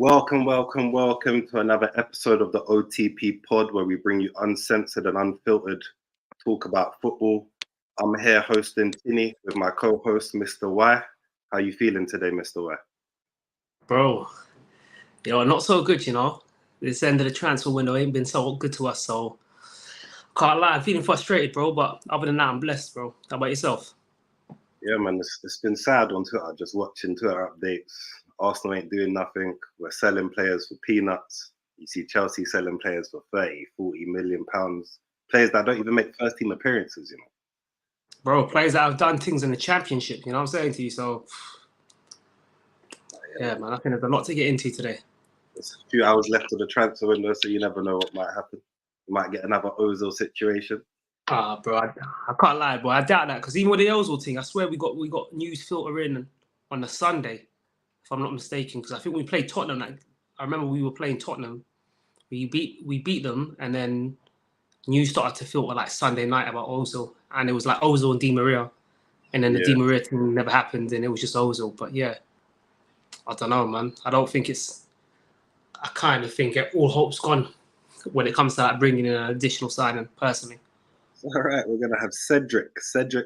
Welcome to another episode of the OTP pod where we bring you uncensored and unfiltered talk about football. I'm here hosting Tinny with my co-host, Mr. Y. How you feeling today, Mr. Y? Bro, not so good, This end of the transfer window ain't been so good to us, so can't lie, I'm feeling frustrated, bro, but other than that, I'm blessed, bro. How about yourself? Yeah, man, it's been sad on Twitter, just watching Twitter updates. Arsenal ain't doing nothing. We're selling players for peanuts. You see Chelsea selling players for 30, 40 million pounds. Players that don't even make first team appearances, Bro, players that have done things in the championship, you know what I'm saying to you? So, yeah, man, I think there's a lot to get into today. There's a few hours left of the transfer window, so you never know what might happen. You might get another Ozil situation. Bro, I can't lie, bro. I doubt that because even with the Ozil thing, I swear we got news filter in on a Sunday, if I'm not mistaken, because I think we played Tottenham. I remember we were playing Tottenham. We beat them, and then news started to filter like Sunday night about Ozil, and it was like Ozil and Di Maria, and then the Di Maria thing never happened, and it was just Ozil. But yeah, I don't know, man. I kind of think all hope's gone when it comes to like bringing in an additional signing, personally. All right, we're going to have Cedric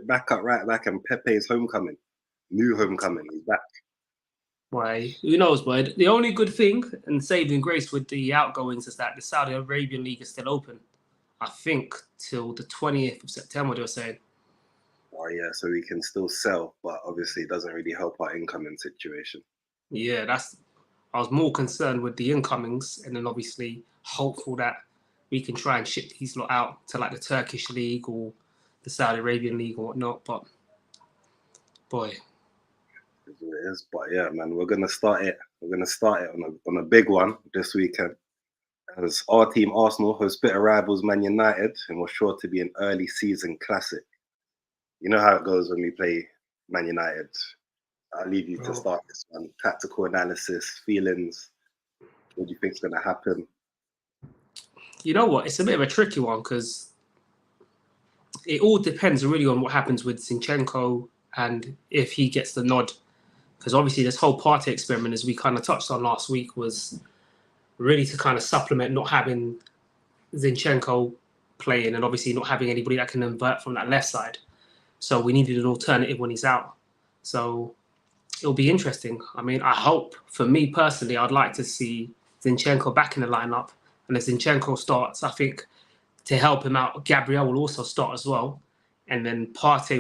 back up right back, and Pepe's homecoming. New homecoming, he's back. Why, who knows, bud? The only good thing and saving grace with the outgoings is that the Saudi Arabian League is still open. I think till the 20th of September, they were saying. Oh, yeah, so we can still sell, but obviously it doesn't really help our incoming situation. Yeah, I was more concerned with the incomings, and then obviously hopeful that we can try and ship these lot out to like the Turkish League or the Saudi Arabian League or whatnot. But boy, it is. But yeah, man, we're gonna start it. We're gonna start it on a big one this weekend. As our team Arsenal host bitter rivals Man United, and we're sure to be an early season classic. You know how it goes when we play Man United. I'll leave you to start this one. Tactical analysis, feelings. What do you think's gonna happen? You know what? It's a bit of a tricky one because it all depends really on what happens with Zinchenko and if he gets the nod. Because obviously this whole Partey experiment, as we kind of touched on last week, was really to kind of supplement not having Zinchenko playing and obviously not having anybody that can invert from that left side. So we needed an alternative when he's out. So it'll be interesting. I mean, I hope, for me personally, I'd like to see Zinchenko back in the lineup. And if Zinchenko starts, I think to help him out, Gabriel will also start as well. And then Partey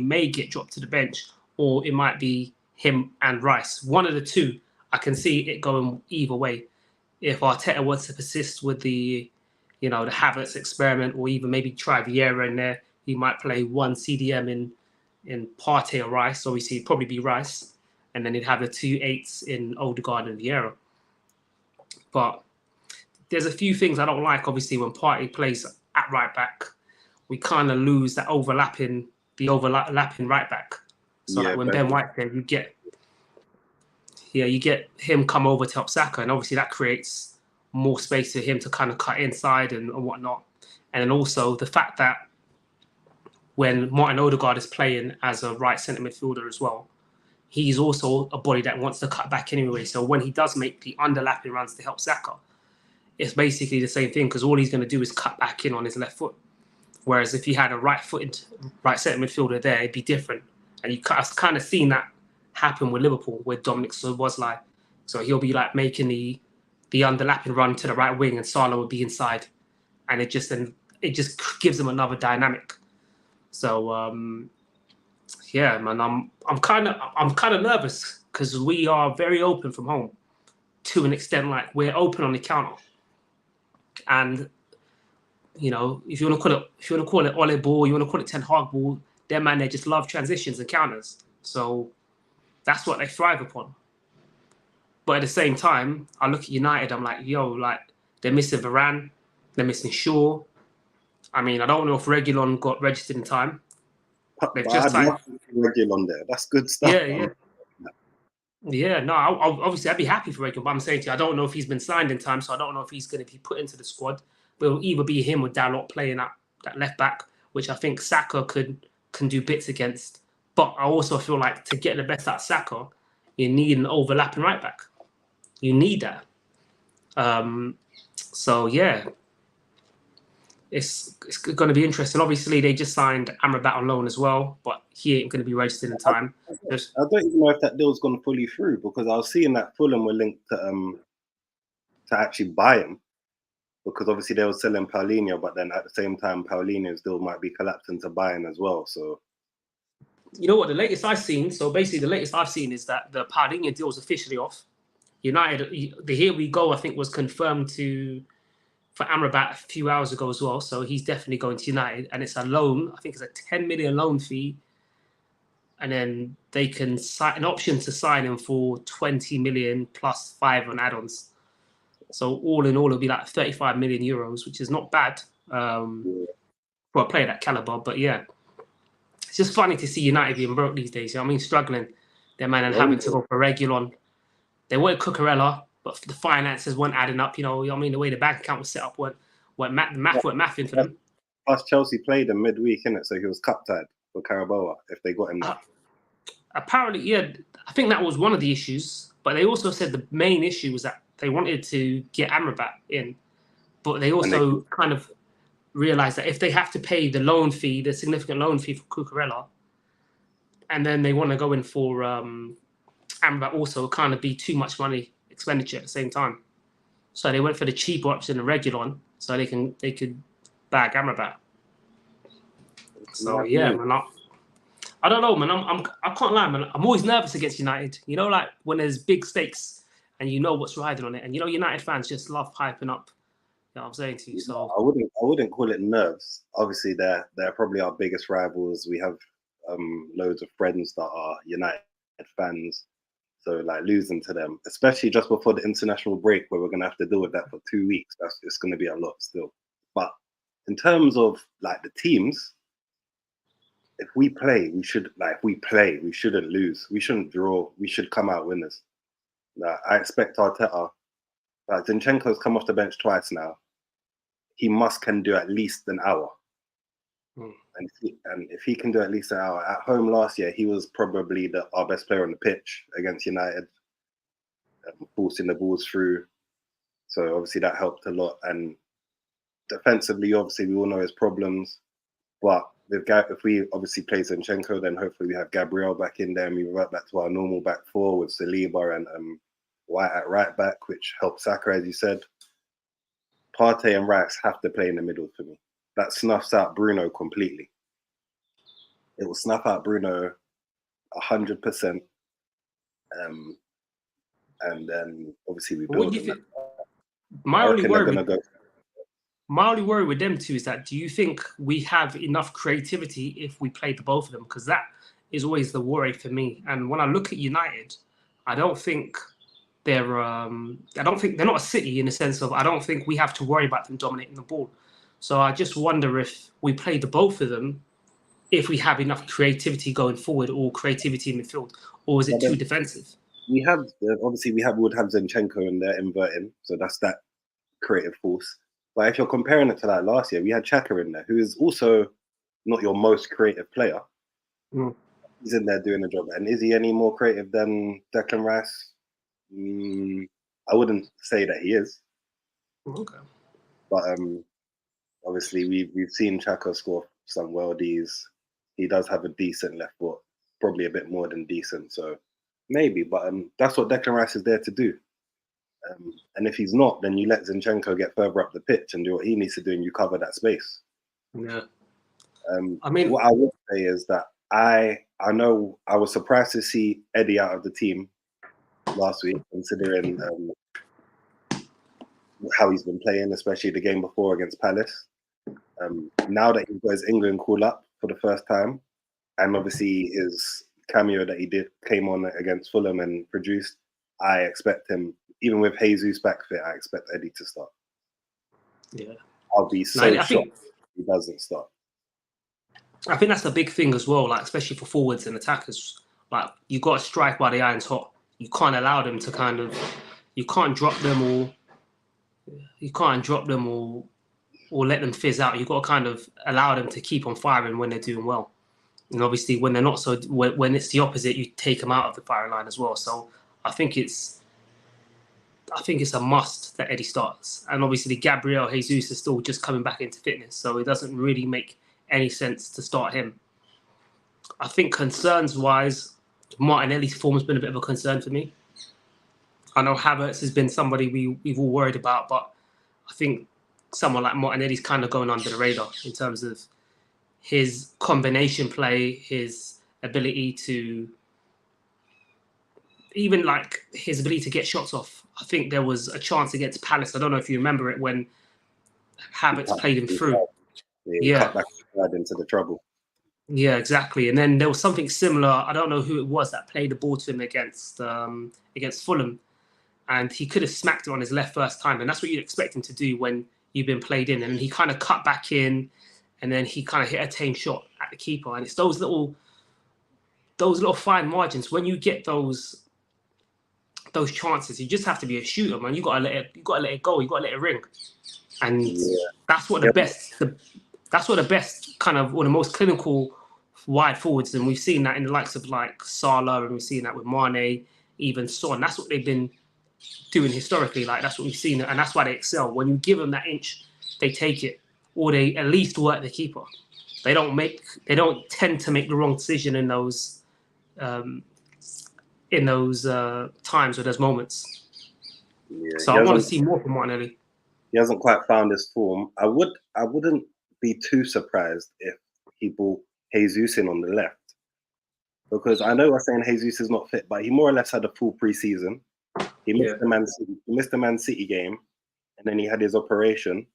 may get dropped to the bench, or it might be him and Rice. One of the two. I can see it going either way. If Arteta wants to persist with the Havertz experiment, or even maybe try Vieira in there, he might play one CDM in Partey or Rice. Obviously, it'd probably be Rice. And then he'd have the 2 8s in Odegaard and Vieira. But there's a few things I don't like. Obviously, when Partey plays at right back, we kind of lose that overlapping right back. So like when Ben White's there, you get him come over to help Saka, and obviously that creates more space for him to kind of cut inside and whatnot. And then also the fact that when Martin Odegaard is playing as a right centre midfielder as well, he's also a body that wants to cut back anyway. So when he does make the underlapping runs to help Saka, it's basically the same thing because all he's going to do is cut back in on his left foot. Whereas if he had a right-footed right centre midfielder there, it'd be different. And I've kind of seen that happen with Liverpool with Dominic Szoboszlai. So he'll be like making the underlapping run to the right wing, and Salah would be inside, and it just gives him another dynamic. So yeah, man, I'm kind of nervous because we are very open from home to an extent. Like we're open on the counter, and if you want to call it Ole ball, you want to call it Ten Hag ball, them man, they just love transitions and counters. So that's what they thrive upon. But at the same time, I look at United, I'm like, they're missing Varane, they're missing Shaw. I mean, I don't know if Reguilon got registered in time. They've just signed Reguilon there. That's good stuff. Yeah. No, obviously I'd be happy for Reguilon, but I'm saying to you, I don't know if he's been signed in time, so I don't know if he's going to be put into the squad. But it'll either be him or Dalot playing that left back, which I think Saka can do bits against. But I also feel like to get the best out of Saka, you need an overlapping right back. You need that. So yeah, it's going to be interesting. Obviously, they just signed Amrabat on loan as well, but he ain't going to be registered in time. I don't even know if that deal's gone fully through, because I was seeing that Fulham were linked to actually buy him, because obviously they were selling Paulinho, but then at the same time Paulinho's deal might be collapsing to buying as well. So you know what? The latest I've seen. So basically, the latest I've seen is that the Paulinho deal is officially off. United, the here we go, I think, was confirmed for Amrabat a few hours ago as well. So he's definitely going to United, and it's a loan. I think it's a 10 million loan fee, and then they can sign an option to sign him for 20 million plus 5 on add-ons. So all in all, it'll be like 35 million euros, which is not bad for a player that caliber. But yeah, it's just funny to see United being broke these days. You know what I mean, struggling, their man, and having to go for Reguilon. They wanted Cucurella, but the finances weren't adding up. You know what I mean? The way the bank account was set up weren't mathing for them. Plus Chelsea played him midweek, innit? So he was cup tied for Carabao if they got him there. Apparently, yeah, I think that was one of the issues. But they also said the main issue was that they wanted to get Amrabat in, but they also kind of realized that if they have to pay the loan fee, the significant loan fee for Cucurella, and then they want to go in for Amrabat, also kind of be too much money expenditure at the same time. So they went for the cheaper option, the Reguilon, so they could bag Amrabat. So yeah, man, I don't know, man. I can't lie, man. I'm always nervous against United. You know, like when there's big stakes and you know what's riding on it, and you know United fans just love hyping up. You know what I'm saying to you. So I wouldn't call it nerves. Obviously, they're probably our biggest rivals. We have loads of friends that are United fans. So like losing to them, especially just before the international break, where we're gonna have to deal with that for 2 weeks, it's gonna be a lot still. But in terms of like the teams, if we play, we shouldn't lose. We shouldn't draw. We should come out winners. I expect Arteta. Zinchenko's come off the bench twice now. He can do at least an hour. And if he can do at least an hour at home last year, he was probably our best player on the pitch against United, forcing the balls through. So obviously that helped a lot. And defensively, obviously we all know his problems. But if we obviously play Zinchenko, then hopefully we have Gabriel back in there, and we revert back to our normal back four with Saliba and White at right back, which helps Saka, as you said. Partey and Rice have to play in the middle for me. That snuffs out Bruno completely. It will snuff out Bruno 100%. And then obviously we build. My only worry with them two is that, do you think we have enough creativity if we play the both of them? Because that is always the worry for me. And when I look at United, I don't think they're not a City in the sense of, I don't think we have to worry about them dominating the ball. So I just wonder if we play the both of them, if we have enough creativity going forward or creativity in midfield, or is it too defensive? We would have Zinchenko in there inverting, so that's that creative force. But if you're comparing it to like last year, we had Xhaka in there, who is also not your most creative player. He's in there doing the job. And is he any more creative than Declan Rice? I wouldn't say that he is. Okay. But obviously we've seen Xhaka score some worldies. He does have a decent left foot, probably a bit more than decent. So maybe, but that's what Declan Rice is there to do. And if he's not, then you let Zinchenko get further up the pitch and do what he needs to do, and you cover that space. Yeah. I mean, what I would say is that I know I was surprised to see Eddie out of the team last week, considering how he's been playing, especially the game before against Palace. Now that he's got his England call up for the first time, and obviously his cameo that he came on against Fulham and produced, I expect him, even with Jesus back fit, I expect Eddie to start. Yeah. I'll be shocked if he doesn't start. I think that's the big thing as well, like especially for forwards and attackers. Like you got to strike while the iron's hot. You can't allow them to you can't drop them or let them fizz out. You've got to kind of allow them to keep on firing when they're doing well. And obviously when they're not, so when it's the opposite, you take them out of the firing line as well. So I think it's I think it's a must that Eddie starts. And obviously, Gabriel Jesus is still just coming back into fitness, so it doesn't really make any sense to start him. I think concerns-wise, Martinelli's form has been a bit of a concern for me. I know Havertz has been somebody we've all worried about, but I think someone like Martinelli's kind of going under the radar in terms of his combination play, his ability to even like his ability to get shots off. I think there was a chance against Palace. I don't know if you remember it when Havertz played him through. He Yeah, cut back into the trouble. yeah, exactly. And then there was something similar. I don't know who it was that played the ball to him against Fulham, and he could have smacked it on his left first time, and that's what you'd expect him to do when you've been played in. And he kind of cut back in, and then he kind of hit a tame shot at the keeper. And it's those little fine margins when you get those chances. You just have to be a shooter, man. You gotta let it go. You gotta let it ring, and that's what the best kind of one of the most clinical wide forwards, and we've seen that in the likes of like Salah, and we've seen that with Mane, even Son. That's what they've been doing historically. Like that's what we've seen, and that's why they excel. When you give them that inch, they take it, or they at least work the keeper. They don't tend to make the wrong decision in those times or those moments. Yeah, So I want to see more from Martinelli. He hasn't quite found his form. I wouldn't be too surprised if he brought Jesus in on the left, because I know we're saying Jesus is not fit, but he more or less had a full preseason. He missed the Man City game, and then he had his operation.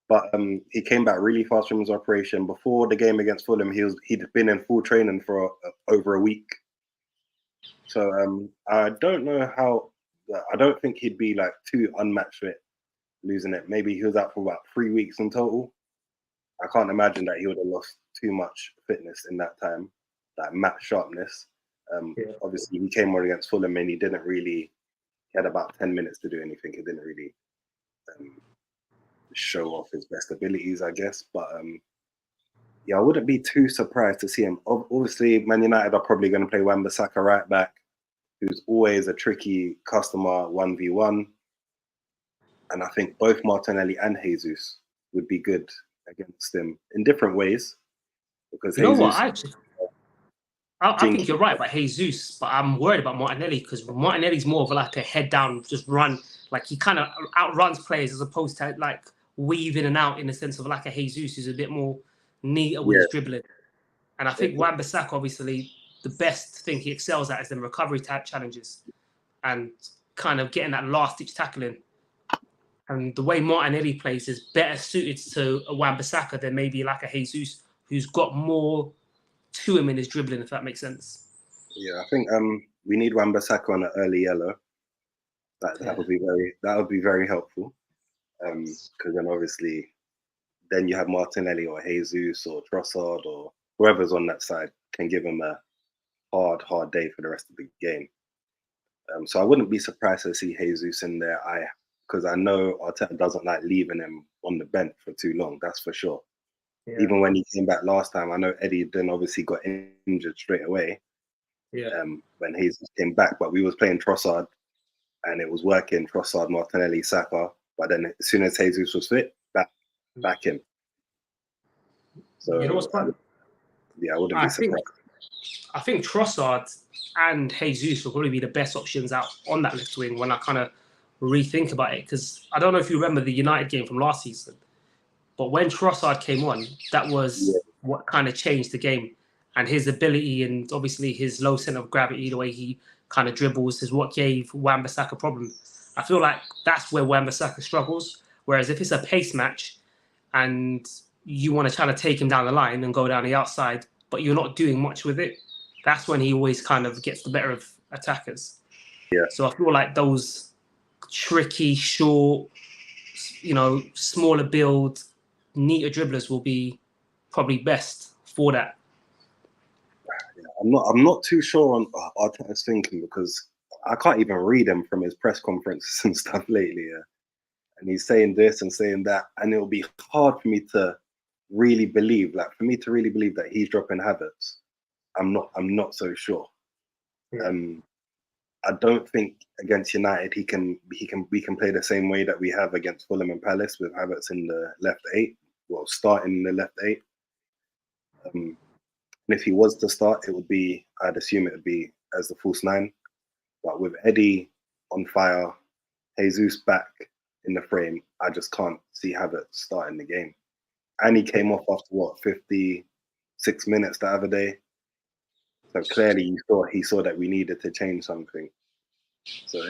But he came back really fast from his operation. Before the game against Fulham, he'd been in full training for over a week. So I don't know how. I don't think he'd be like too unmatched fit losing it. Maybe he was out for about 3 weeks in total. I can't imagine that he would have lost too much fitness in that time, that match sharpness. Obviously, he came on against Fulham and he had about 10 minutes to do anything. He didn't really show off his best abilities, I guess. But I wouldn't be too surprised to see him. Obviously, Man United are probably going to play Wan-Bissaka right back, who's always a tricky customer 1v1. And I think both Martinelli and Jesus would be good against him in different ways. Because you know what? I think you're right about Jesus, but I'm worried about Martinelli because Martinelli's more of like a head down, just run. Like he kind of outruns players as opposed to like weave in and out in the sense of like a Jesus who's a bit more neater with his dribbling. And I think Wan-Bissaka, obviously, the best thing he excels at is the recovery type challenges and kind of getting that last ditch tackling. And the way Martinelli plays is better suited to a Wan-Bissaka than maybe like a Jesus who's got more to him in his dribbling, if that makes sense. Yeah, I think we need Wan-Bissaka on an early yellow. That would be very helpful. Because then obviously then you have Martinelli or Jesus or Trossard or whoever's on that side can give him a hard day for the rest of the game. So I wouldn't be surprised to see Jesus in there. Because I know Arteta doesn't like leaving him on the bench for too long. That's for sure. Yeah. Even when he came back last time, I know Eddie then obviously got injured straight away. Yeah. When Jesus came back, but we was playing Trossard, and it was working. Trossard, Martinelli, Saka. But then as soon as Jesus was fit, back in. So you know what's fun? I wouldn't be surprised. I think Trossard and Jesus will probably be the best options out on that left wing when I kind of rethink about it. Because I don't know if you remember the United game from last season, but when Trossard came on, that was what kind of changed the game. And his ability and obviously his low center of gravity, the way he kind of dribbles, is what gave Wan-Bissaka a problem. I feel like that's where Wan-Bissaka struggles. Whereas if it's a pace match and you want to try to take him down the line and go down the outside, but you're not doing much with it, that's when he always kind of gets the better of attackers. Yeah. So I feel like those tricky, short, smaller build, neater dribblers will be probably best for that. I'm not too sure on Arteta's thinking because I can't even read him from his press conferences and stuff lately. Yeah? And he's saying this and saying that, and it'll be hard for me to really believe. Like for me to really believe that he's dropping Havertz, I'm not so sure. Yeah. I don't think against United we can play the same way that we have against Fulham and Palace with Havertz in the left 8. Well, starting in the left 8. And if he was to start, I'd assume it would be as the false 9. But with Eddie on fire, Jesus back in the frame, I just can't see Havertz starting the game. And he came off after 56 minutes the other day. So clearly he saw that we needed to change something. So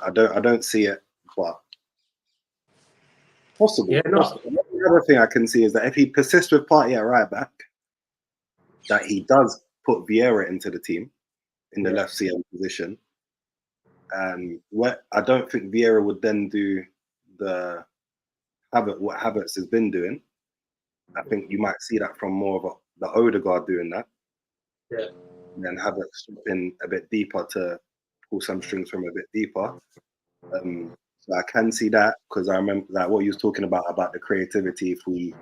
I don't see it, but possible. Yeah, no. Possible. The other thing I can see is that if he persists with Partey at right back, that he does put Vieira into the team in the left CM position. And I don't think Vieira would then do what Havertz has been doing. I think you might see that from more of the Odegaard doing that. Yeah. And then Havertz in a bit deeper to pull some strings from a bit deeper. So I can see that, because I remember that what you was talking about the creativity. If we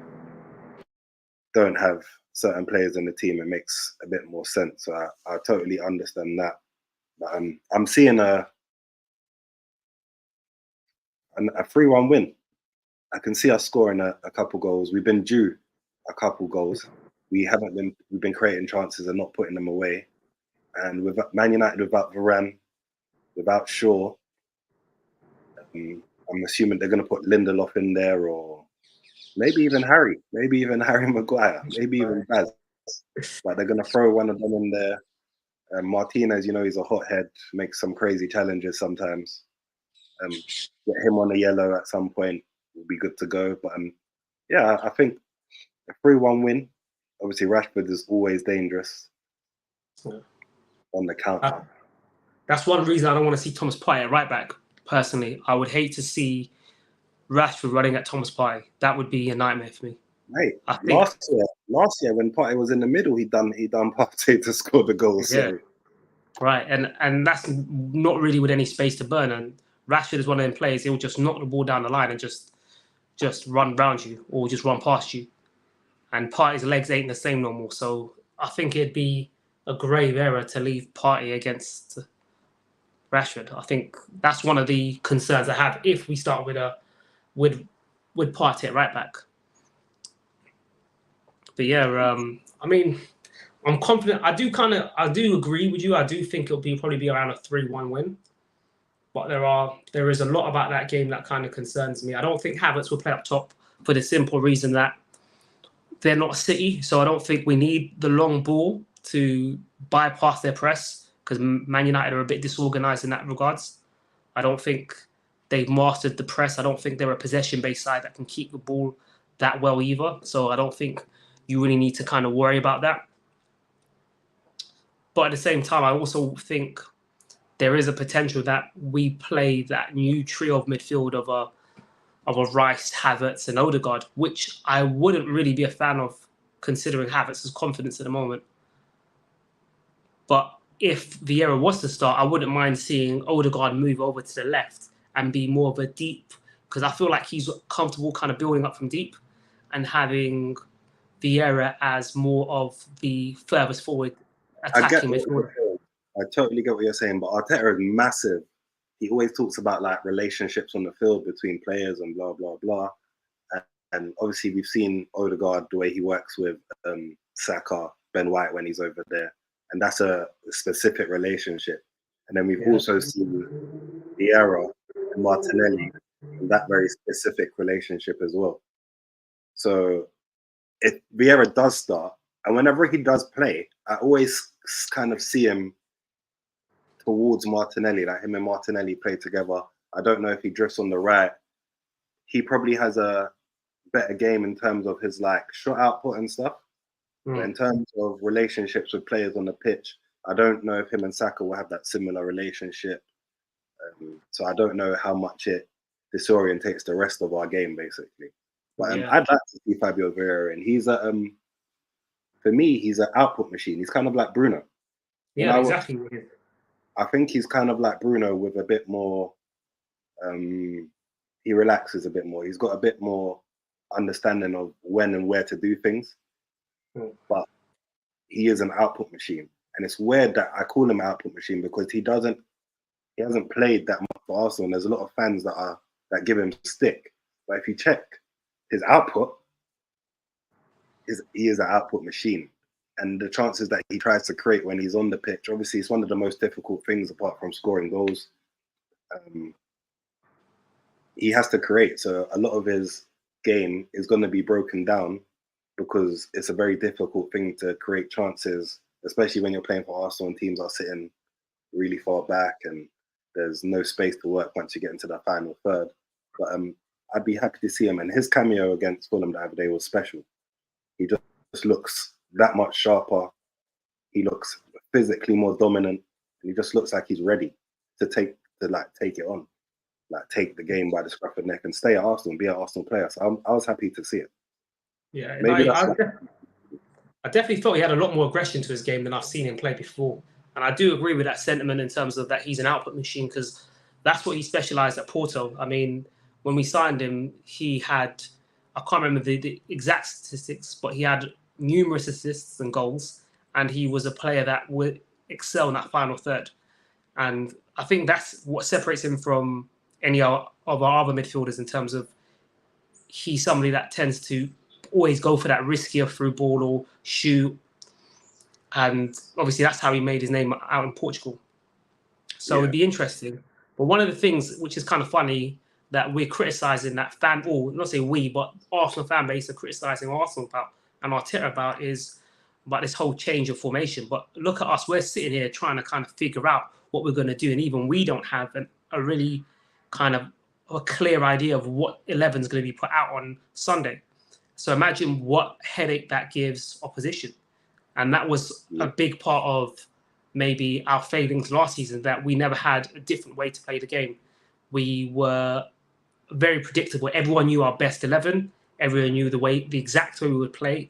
don't have certain players in the team, it makes a bit more sense. So I totally understand that. But I'm seeing a 3-1 win. I can see us scoring a couple goals. We've been due a couple goals. We've been creating chances and not putting them away. And with Man United, without Varane, without Shaw, I'm assuming they're going to put Lindelof in there, or maybe even Harry Maguire, maybe even Baz. But they're going to throw one of them in there. Martinez, he's a hothead, makes some crazy challenges sometimes. Get him on a yellow at some point, will be good to go. But I think a 3-1 win. Obviously, Rashford is always dangerous on the counter. That's one reason I don't want to see Thomas Partey at right back. Personally, I would hate to see Rashford running at Thomas Partey. That would be a nightmare for me. Right. Last year when Partey was in the middle, he done Partey to score the goal. Yeah. So. Right, and that's not really with any space to burn. And Rashford is one of them players. He'll just knock the ball down the line and just run round you or just run past you. And Partey's legs ain't the same no more. So I think it'd be a grave error to leave Partey against Rashford. I think that's one of the concerns I have if we start with Partey at right back. But yeah, I mean, I'm confident. I do agree with you. I do think it'll probably be around a 3-1 win. But there is a lot about that game that kind of concerns me. I don't think Havertz will play up top for the simple reason that they're not City. So I don't think we need the long ball to bypass their press, because Man United are a bit disorganised in that regards. I don't think they've mastered the press. I don't think they're a possession-based side that can keep the ball that well either. So I don't think you really need to kind of worry about that. But at the same time, I also think there is a potential that we play that new trio of midfield of a Rice, Havertz, and Odegaard, which I wouldn't really be a fan of, considering Havertz's confidence at the moment. But if Vieira was to start, I wouldn't mind seeing Odegaard move over to the left and be more of a deep, because I feel like he's comfortable kind of building up from deep, and having Vieira as more of the furthest forward attacking midfielder. I totally get what you're saying, but Arteta is massive. He always talks about like relationships on the field between players and blah blah blah. And obviously we've seen Odegaard, the way he works with Saka, Ben White when he's over there, and that's a specific relationship. And then we've also seen Vieira and Martinelli in that very specific relationship as well. So if Vieira does start, and whenever he does play, I always kind of see him towards Martinelli, like him and Martinelli play together. I don't know if he drifts on the right. He probably has a better game in terms of his like shot output and stuff. But in terms of relationships with players on the pitch, I don't know if him and Saka will have that similar relationship. So I don't know how much it disorientates the rest of our game, basically. But I'd like to see Fabio Vieira, and he's for me, he's an output machine. He's kind of like Bruno. Yeah, exactly. I think he's kind of like Bruno with a bit more. He relaxes a bit more. He's got a bit more understanding of when and where to do things. But he is an output machine, And it's weird that I call him output machine because he hasn't played that much for Arsenal. And there's a lot of fans that give him stick. But if you check his output, he is an output machine. And the chances that he tries to create when he's on the pitch, obviously, it's one of the most difficult things apart from scoring goals. He has to create. So a lot of his game is going to be broken down because it's a very difficult thing to create chances, especially when you're playing for Arsenal and teams are sitting really far back and there's no space to work once you get into the final third. But I'd be happy to see him. And his cameo against Fulham the other day was special. He just looks that much sharper. He looks physically more dominant. And he just looks like he's ready to take it on. Like take the game by the scruff of the neck and stay at Arsenal and be an Arsenal player. So I was happy to see it. Yeah, I definitely thought he had a lot more aggression to his game than I've seen him play before. And I do agree with that sentiment in terms of that he's an output machine because that's what he specialised at Porto. I mean, when we signed him, he had, I can't remember the exact statistics, but he had numerous assists and goals. And he was a player that would excel in that final third. And I think that's what separates him from any of our other midfielders in terms of he's somebody that tends to always go for that riskier through ball or shoot. And obviously that's how he made his name out in Portugal. So it'd be interesting. But one of the things which is kind of funny that we're criticising that not say we, but Arsenal fan base are criticising Arsenal about and Arteta about is about this whole change of formation. But look at us, we're sitting here trying to kind of figure out what we're going to do. And even we don't have a really kind of a clear idea of what 11 is going to be put out on Sunday. So imagine what headache that gives opposition. And that was a big part of maybe our failings last season, that we never had a different way to play the game. We were very predictable. Everyone knew our best 11. Everyone knew the exact way we would play.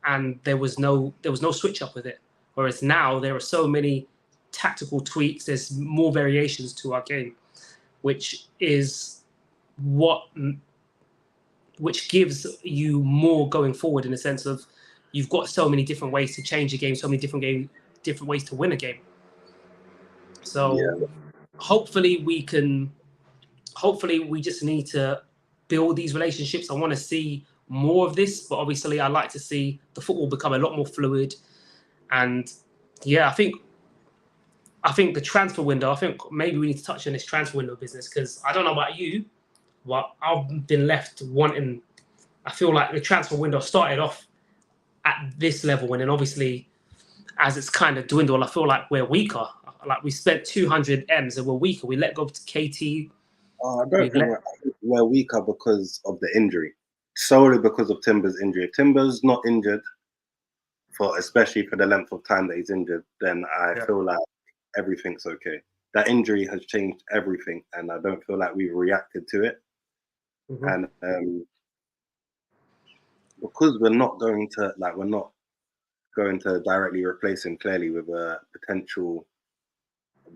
And there was no switch up with it. Whereas now there are so many tactical tweaks. There's more variations to our game, which gives you more going forward in the sense of you've got so many different ways to change a game, so many different ways to win a game. So hopefully we just need to build these relationships. I want to see more of this, but obviously I like to see the football become a lot more fluid. And I think the transfer window, I think maybe we need to touch on this transfer window business because I don't know about you, but I've been left wanting. I feel like the transfer window started off at this level, and then obviously, as it's kind of dwindled, I feel like we're weaker. Like we spent 200 M's and we're weaker. We let go to KT. I don't think we're weaker because of the injury, solely because of Timber's injury. If Timber's not injured, especially for the length of time that he's injured, then I feel like everything's okay. That injury has changed everything, and I don't feel like we've reacted to it. And because we're not going to directly replace him clearly with a potential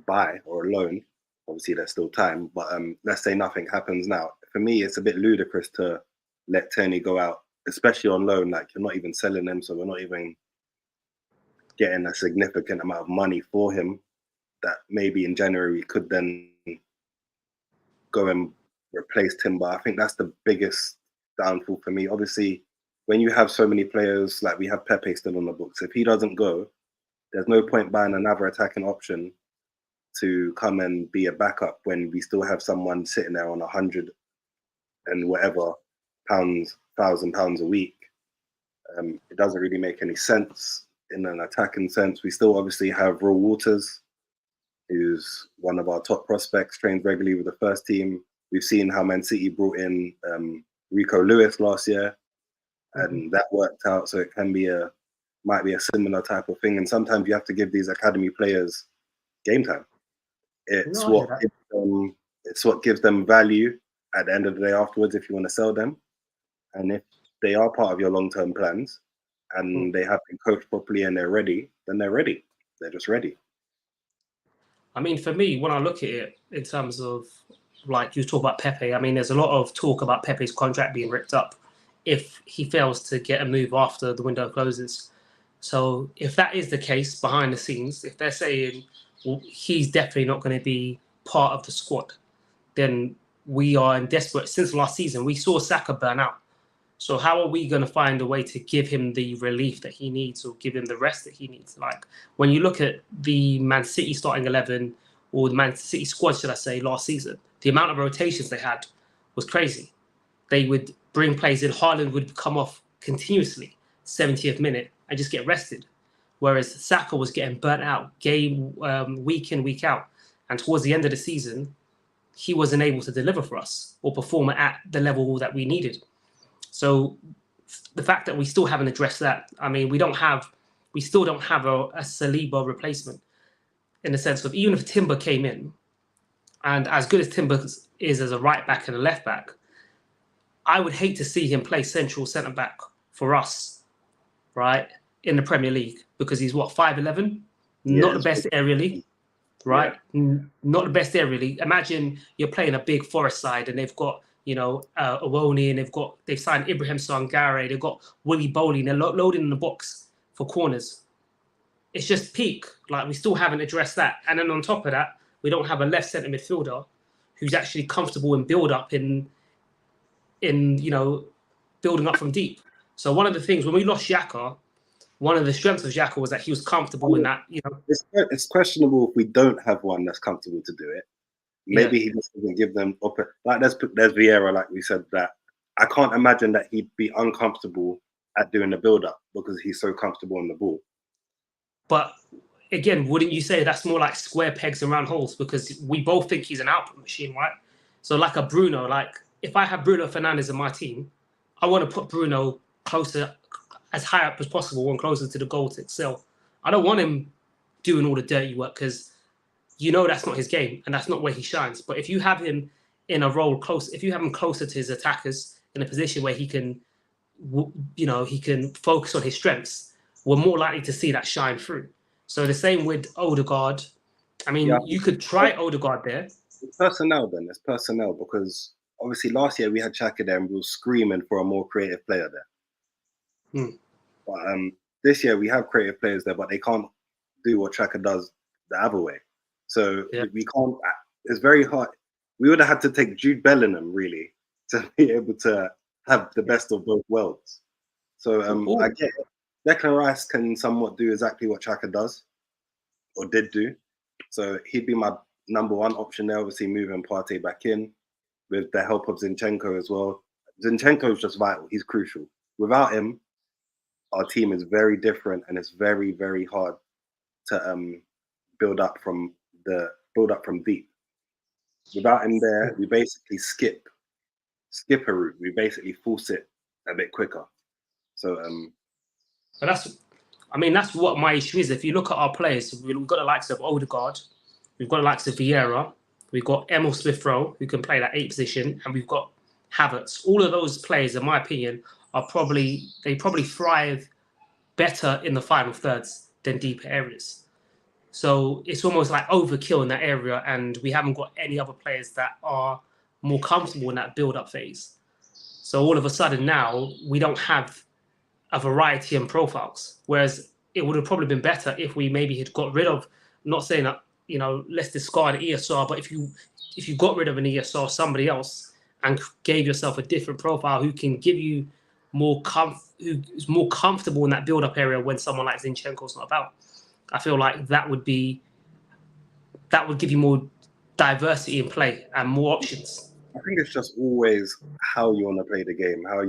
buy or a loan. Obviously, there's still time, but let's say nothing happens now. For me, it's a bit ludicrous to let Turney go out, especially on loan. Like you're not even selling him, so we're not even getting a significant amount of money for him. That maybe in January we could then go and replace Timber. I think that's the biggest downfall for me. Obviously, when you have so many players, like we have Pepe still on the books, if he doesn't go, there's no point buying another attacking option to come and be a backup when we still have someone sitting there on 100 and whatever £1,000 a week. It doesn't really make any sense in an attacking sense. We still obviously have Raw Waters, who's one of our top prospects, trains regularly with the first team. We've seen how Man City brought in Rico Lewis last year, and that worked out. So it might be a similar type of thing. And sometimes you have to give these academy players game time. It's what gives them value at the end of the day afterwards if you want to sell them. And if they are part of your long-term plans and they have been coached properly and they're ready, then they're ready. They're just ready. I mean, for me, when I look at it in terms of, like you talk about Pepe, I mean, there's a lot of talk about Pepe's contract being ripped up if he fails to get a move after the window closes. So if that is the case behind the scenes, if they're saying, well, he's definitely not going to be part of the squad, then we are in desperate. Since last season, we saw Saka burn out. So how are we going to find a way to give him the relief that he needs, or give him the rest that he needs? Like when you look at the Man City starting 11, or the Man City squad, should I say, last season, the amount of rotations they had was crazy. They would bring players in. Haaland would come off continuously, 70th minute, and just get rested. Whereas Saka was getting burnt out game week in, week out. And towards the end of the season, he wasn't able to deliver for us or perform at the level that we needed. So the fact that we still haven't addressed that, I mean, we still don't have a Saliba replacement, in the sense of, even if Timber came in, and as good as Timber is as a right back and a left back, I would hate to see him play central centre back for us, right, in the Premier League, because he's what, 5'11", not the best aerially, right? Yeah. Not the best aerially. Imagine you're playing a big Forest side and they've got, Awoni, and they've signed Ibrahim Sangare, they've got Willy Bowley, and they're loading in the box for corners. It's just peak. Like, we still haven't addressed that. And then on top of that, we don't have a left centre midfielder who's actually comfortable in build up in building up from deep. So one of the things when we lost Xhaka, one of the strengths of Xhaka was that he was comfortable in that. It's questionable if we don't have one that's comfortable to do it. Maybe he just doesn't give them up. Like there's Vieira, like we said, that I can't imagine that he'd be uncomfortable at doing the build up because he's so comfortable on the ball. But again, wouldn't you say that's more like square pegs and round holes? Because we both think he's an output machine, right? So like a Bruno, like if I have Bruno Fernandes in my team, I want to put Bruno closer, as high up as possible and closer to the goal to excel. I don't want him doing all the dirty work, because that's not his game and that's not where he shines. But if you have him in a role close, if you have him closer to his attackers in a position where he can focus on his strengths, we're more likely to see that shine through. So the same with Odegaard. I mean, you could try Odegaard there. It's personnel then. It's personnel, because obviously last year we had Xhaka there and we were screaming for a more creative player there. But this year we have creative players there, but they can't do what Xhaka does the other way. So we can't. It's very hard. We would have had to take Jude Bellingham really to be able to have the best of both worlds. So I get it. Declan Rice can somewhat do exactly what Xhaka does or did do. So he'd be my number one option there. Obviously, moving Partey back in with the help of Zinchenko as well. Zinchenko is just vital. He's crucial. Without him, our team is very different, and it's very, very hard to build up from deep. Without him there, we basically skip a route. We basically force it a bit quicker. So, but that's what my issue is. If you look at our players, we've got the likes of Odegaard, we've got the likes of Vieira, we've got Emil Smith-Rowe, who can play that 8 position, and we've got Havertz. All of those players, in my opinion, probably thrive better in the final thirds than deeper areas. So it's almost like overkill in that area, and we haven't got any other players that are more comfortable in that build-up phase. So all of a sudden now, we don't have a variety in profiles, whereas it would have probably been better if we maybe had got rid of, not saying that, let's discard an ESR, but if you got rid of an ESR, somebody else, and gave yourself a different profile who can give you who's more comfortable in that build-up area when someone like Zinchenko's not about, I feel like that would give you more diversity in play and more options. I think it's just always how you want to play the game, how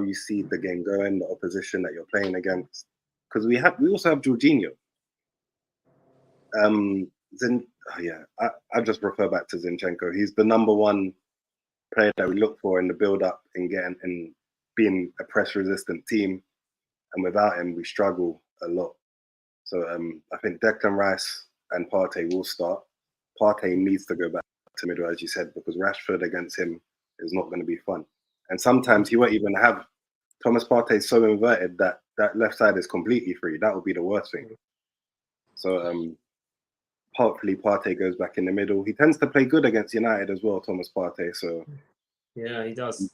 you see the game going, the opposition that you're playing against. Because we also have Jorginho. I just refer back to Zinchenko. He's the number one player that we look for in the build-up and being a press-resistant team. And without him, we struggle a lot. So I think Declan Rice and Partey will start. Partey needs to go back to middle, as you said, because Rashford against him is not going to be fun. And sometimes he won't even have Thomas Partey so inverted that left side is completely free. That would be the worst thing. So hopefully Partey goes back in the middle. He tends to play good against United as well, Thomas Partey. So yeah, he does.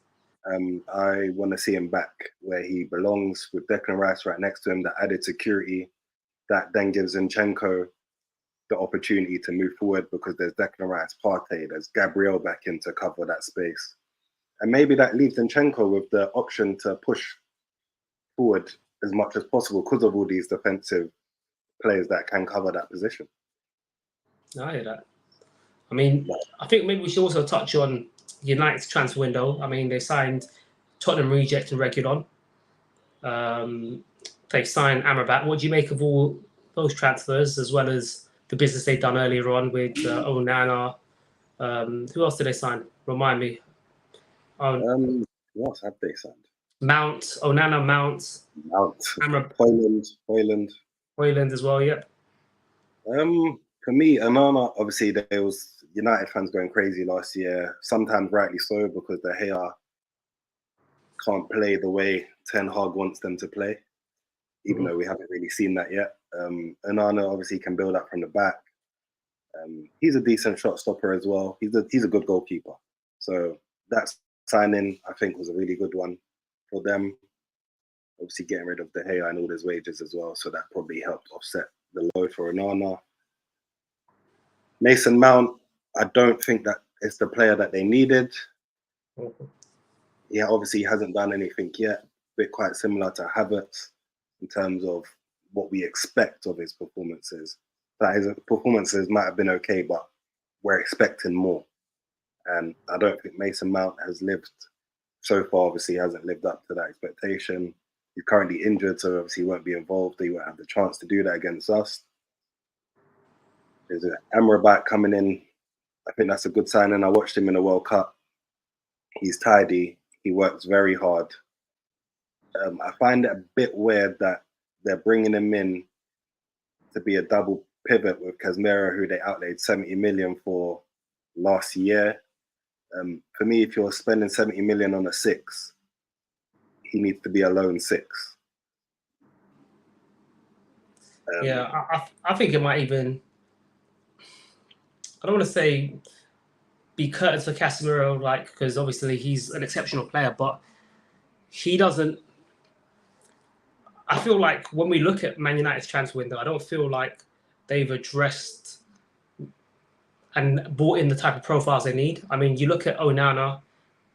I want to see him back where he belongs, with Declan Rice right next to him. That added security that then gives Zinchenko the opportunity to move forward, because there's Declan Rice, Partey, there's Gabriel back in to cover that space. And maybe that leaves Zinchenko with the option to push forward as much as possible because of all these defensive players that can cover that position. I hear that. I mean, I think maybe we should also touch on United's transfer window. I mean, they signed Tottenham reject and Reguilon. They signed Amrabat. What do you make of all those transfers, as well as the business they've done earlier on with Onana? Who else did they sign? Remind me. Who else have they signed? Mount, Onana, Mount, Hoyland as well. Yep. For me, Onana, obviously there was United fans going crazy last year. Sometimes rightly so, because De Gea can't play the way Ten Hag wants them to play, even though we haven't really seen that yet. Onana obviously can build up from the back. He's a decent shot stopper as well. He's a good goalkeeper. So that signing, I think, was a really good one for them. Obviously getting rid of De Gea and all his wages as well. So that probably helped offset the load for Onana. Mason Mount, I don't think that it's the player that they needed. Yeah, obviously he hasn't done anything yet. Bit quite similar to Havertz in terms of what we expect of his performances. That his performances might have been okay, but we're expecting more. And I don't think Mason Mount has lived so far. Obviously, he hasn't lived up to that expectation. He's currently injured, so obviously he won't be involved. He won't have the chance to do that against us. There's Amrabat coming in. I think that's a good signing. I watched him in the World Cup. He's tidy. He works very hard. I find it a bit weird that they're bringing him in to be a double pivot with Casemiro, who they outlaid 70 million for last year. For me, if you're spending 70 million on a 6, he needs to be a lone 6. I think it might even, I don't want to say be curtains for Casemiro, like, because obviously he's an exceptional player, but he doesn't. I feel like when we look at Man United's transfer window, I don't feel like they've addressed and brought in the type of profiles they need. I mean, you look at Onana,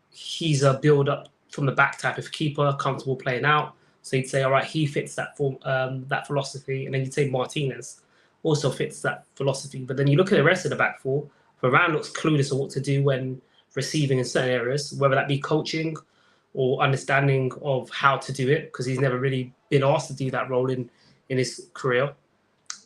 he's a build-up from the back type of keeper, comfortable playing out. So you'd say, all right, he fits that form, that philosophy. And then you'd say Martinez also fits that philosophy. But then you look at the rest of the back four, Varane looks clueless on what to do when receiving in certain areas, whether that be coaching or understanding of how to do it, because he's never really been asked to do that role in his career.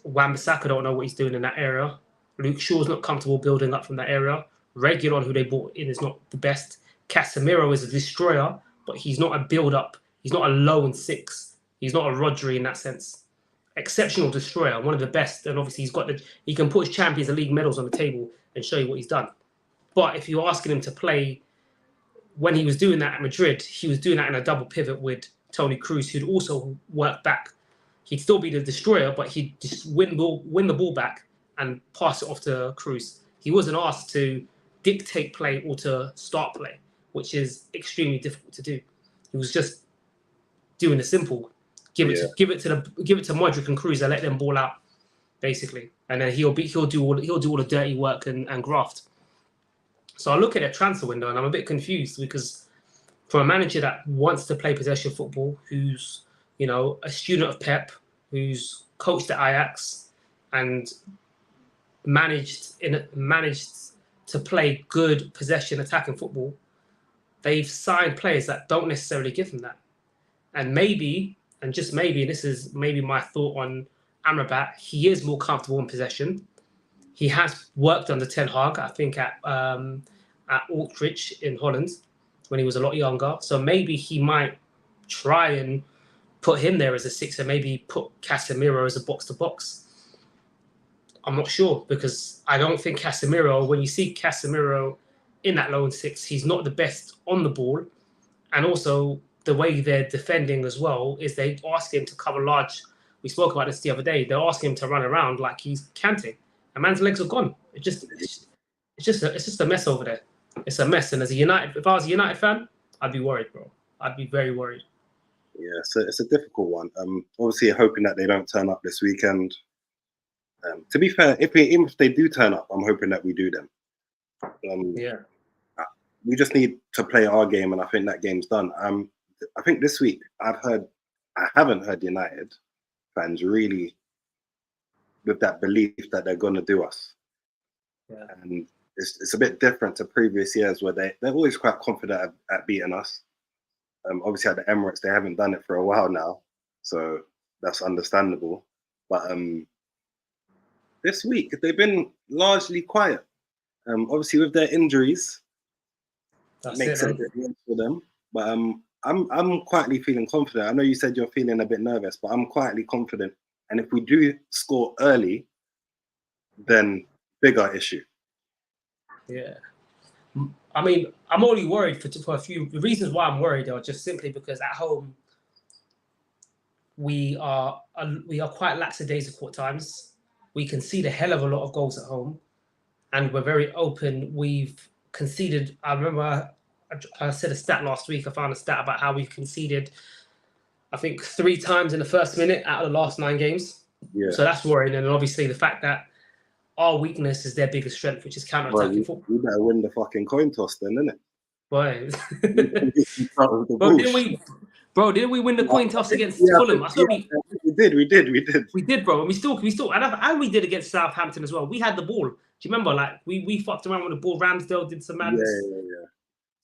Wan-Bissaka don't know what he's doing in that area. Luke Shaw's not comfortable building up from that area. Reguilon, who they brought in, is not the best. Casemiro is a destroyer, but he's not a build-up. He's not a lone 6. He's not a Rodri in that sense. Exceptional destroyer, one of the best, and obviously he can put his Champions League medals on the table and show you what he's done. But if you're asking him to play, when he was doing that at Madrid, he was doing that in a double pivot with Toni Kroos, who'd also work back. He'd still be the destroyer, but he'd just win the ball back and pass it off to Kroos. He wasn't asked to dictate play or to start play, which is extremely difficult to do. He was just doing the simple. Give it to Modric and Kroos and let them ball out, basically. And then he'll do all the dirty work and graft. So I look at their transfer window and I'm a bit confused, because for a manager that wants to play possession football, who's, you know, a student of Pep, who's coached at Ajax and managed to play good possession attacking football, they've signed players that don't necessarily give them that. And maybe, and just maybe, and this is maybe my thought on Amrabat, he is more comfortable in possession. He has worked under Ten Hag, I think, at Utrecht in Holland when he was a lot younger. So maybe he might try and put him there as a 6 and maybe put Casemiro as a box-to-box. I'm not sure, because I don't think Casemiro, when you see Casemiro in that lone 6, he's not the best on the ball. And also the way they're defending as well is they ask him to cover large. We spoke about this the other day. They're asking him to run around like he's canting. A man's legs are gone. It's just a mess over there. It's a mess. And if I was a United fan, I'd be worried, bro. I'd be very worried. Yeah, so it's a difficult one. Obviously hoping that they don't turn up this weekend. To be fair, even if they do turn up, I'm hoping that we do them. Yeah. We just need to play our game, and I think that game's done. I think this week I haven't heard United fans really with that belief that they're going to do us. Yeah. And it's a bit different to previous years where they're always quite confident at beating us. Obviously at the Emirates they haven't done it for a while now, so that's understandable. But this week they've been largely quiet. Obviously with their injuries, That's makes it, it a bit worse for them. But I'm quietly feeling confident. I know you said you're feeling a bit nervous, but I'm quietly confident. And if we do score early, then bigger issue. Yeah. I mean, I'm only worried for a few. The reasons why I'm worried are just simply because at home we are quite lackadaisical at times. We concede a hell of a lot of goals at home, and we're very open. We've conceded. I remember I said a stat last week. I found a stat about how we've conceded, I think, 3 times in the first minute out of the last 9 games. Yeah. So that's worrying, and obviously the fact that our weakness is their biggest strength, which is counter-attacking football. We better win the fucking coin toss then, innit? Boy. Didn't we win the coin toss against Fulham? I thought we did. We did, bro. And we still, and we did against Southampton as well. We had the ball. Do you remember? Like we fucked around with the ball. Ramsdale did some madness. Yeah.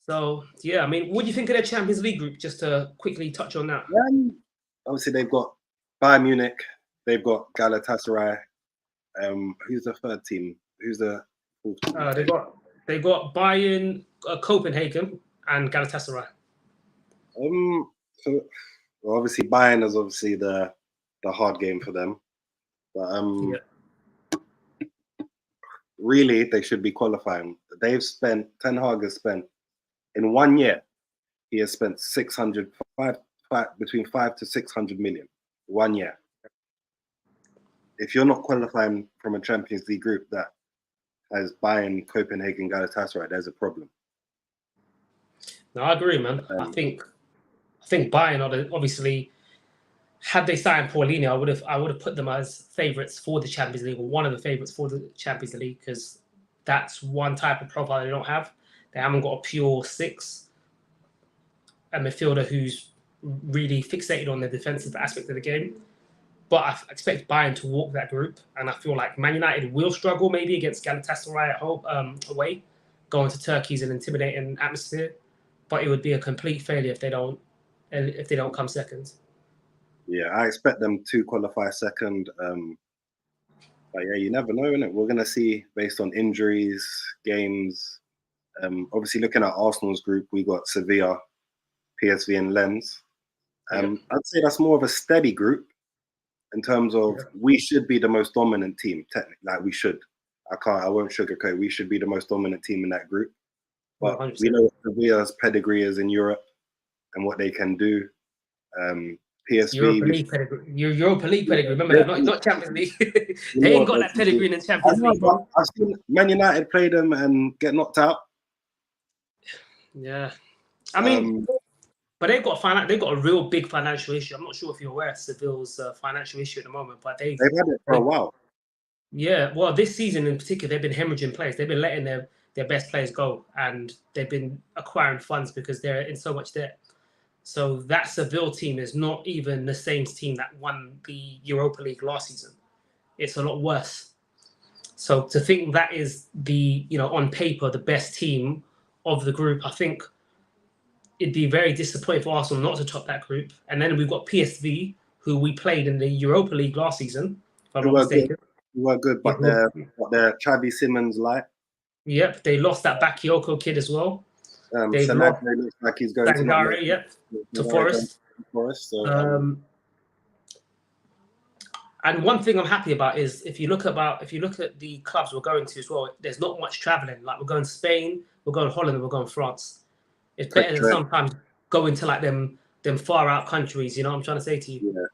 So yeah, I mean, what do you think of their Champions League group? Just to quickly touch on that. Obviously, they've got Bayern Munich. They've got Galatasaray. Who's the third team? Who's the fourth team? They got Bayern, Copenhagen, and Galatasaray. So well, obviously Bayern is obviously the hard game for them, but really they should be qualifying. Ten Hag has spent in 1 year. He has spent between 5 to 600 million 1 year. If you're not qualifying from a Champions League group that has Bayern, Copenhagen, Galatasaray, there's a problem. No, I agree, man. I think Bayern are obviously, had they signed Paulinho, I would have put them as favourites for the Champions League, or one of the favourites for the Champions League, because that's one type of profile they don't have. They haven't got a pure 6, a midfielder who's really fixated on the defensive aspect of the game. But I expect Bayern to walk that group, and I feel like Man United will struggle maybe against Galatasaray at home, away, going to Turkey's an intimidating atmosphere. But it would be a complete failure if they don't come second. Yeah, I expect them to qualify second. But yeah, you never know, innit? We're gonna see based on injuries, games. Obviously, looking at Arsenal's group, we got Sevilla, PSV, and Lens. I'd say that's more of a steady group in terms of we should be the most dominant team. Technically, like we should. I won't sugarcoat. We should be the most dominant team in that group. But 100%. we know what Sevilla's pedigree is in Europe and what they can do. PSV, Europa League pedigree. Remember that, not Champions League. They ain't got that pedigree in the Champions League, bro. I've seen Man United play them and get knocked out. Yeah, I mean, but they've got a real big financial issue. I'm not sure if you're aware of Seville's financial issue at the moment, but they've had it for a while. Yeah, well, this season in particular, they've been hemorrhaging players. They've been letting their best players go, and they've been acquiring funds because they're in so much debt. So that Seville team is not even the same team that won the Europa League last season. It's a lot worse. So to think that is on paper, the best team of the group, I think it'd be very disappointing for Arsenal not to top that group. And then we've got PSV, who we played in the Europa League last season, if I'm not mistaken. We were good, but they're Xavi Simons light. Yep, they lost that Bakayoko kid as well. Sanadre looks like he's going to Forest. So, and one thing I'm happy about is if you look at the clubs we're going to as well, there's not much traveling. Like we're going to Spain, we're going to Holland, and we're going to France. It's better than sometimes going to like them far out countries. You know what I'm trying to say to you?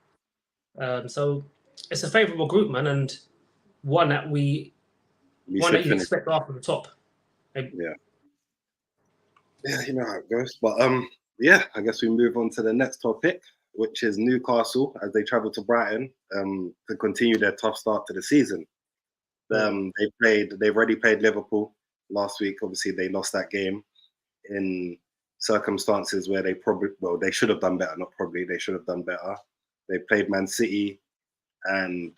Yeah. So it's a favourable group, man, and one that you expect after the top. Yeah. Yeah, you know how it goes. But yeah, I guess we move on to the next topic, which is Newcastle as they travel to Brighton to continue their tough start to the season. They've already played Liverpool last week. Obviously, they lost that game in circumstances where they should have done better. Not probably, they should have done better. They played Man City and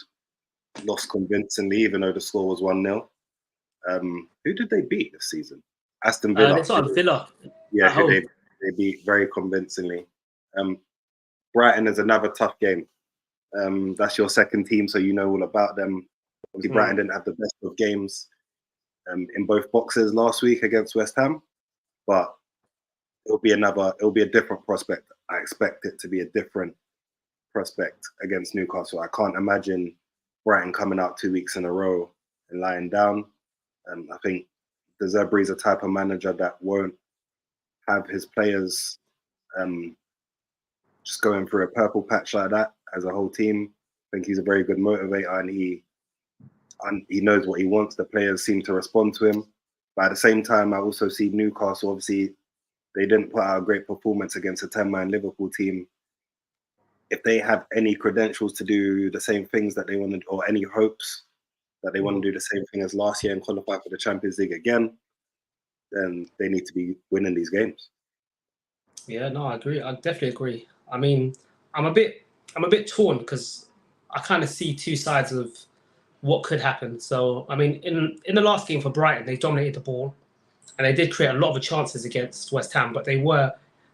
lost convincingly, even though the score was 1-0. Who did they beat this season? Aston Villa. They started Villa Yeah, at who home. they beat very convincingly. Um, Brighton is another tough game. That's your second team, so you know all about them. Obviously, Brighton didn't have the best of games in both boxes last week against West Ham, but it'll be a different prospect. I expect it to be a different prospect against Newcastle. I can't imagine Brighton coming out 2 weeks in a row and lying down. I think De Zerbi is a type of manager that won't have his players just going through a purple patch like that as a whole team. I think he's a very good motivator, and he knows what he wants. The players seem to respond to him. But at the same time, I also see Newcastle, obviously, they didn't put out a great performance against a 10-man Liverpool team. If they have any credentials to do the same things that they wanted, or any hopes that they want to do the same thing as last year and qualify for the Champions League again, then they need to be winning these games. Yeah, no, I agree. I definitely agree. I mean, I'm a bit torn because I kind of see two sides of what could happen. So, I mean, in the last game for Brighton, they dominated the ball and they did create a lot of chances against West Ham, but they were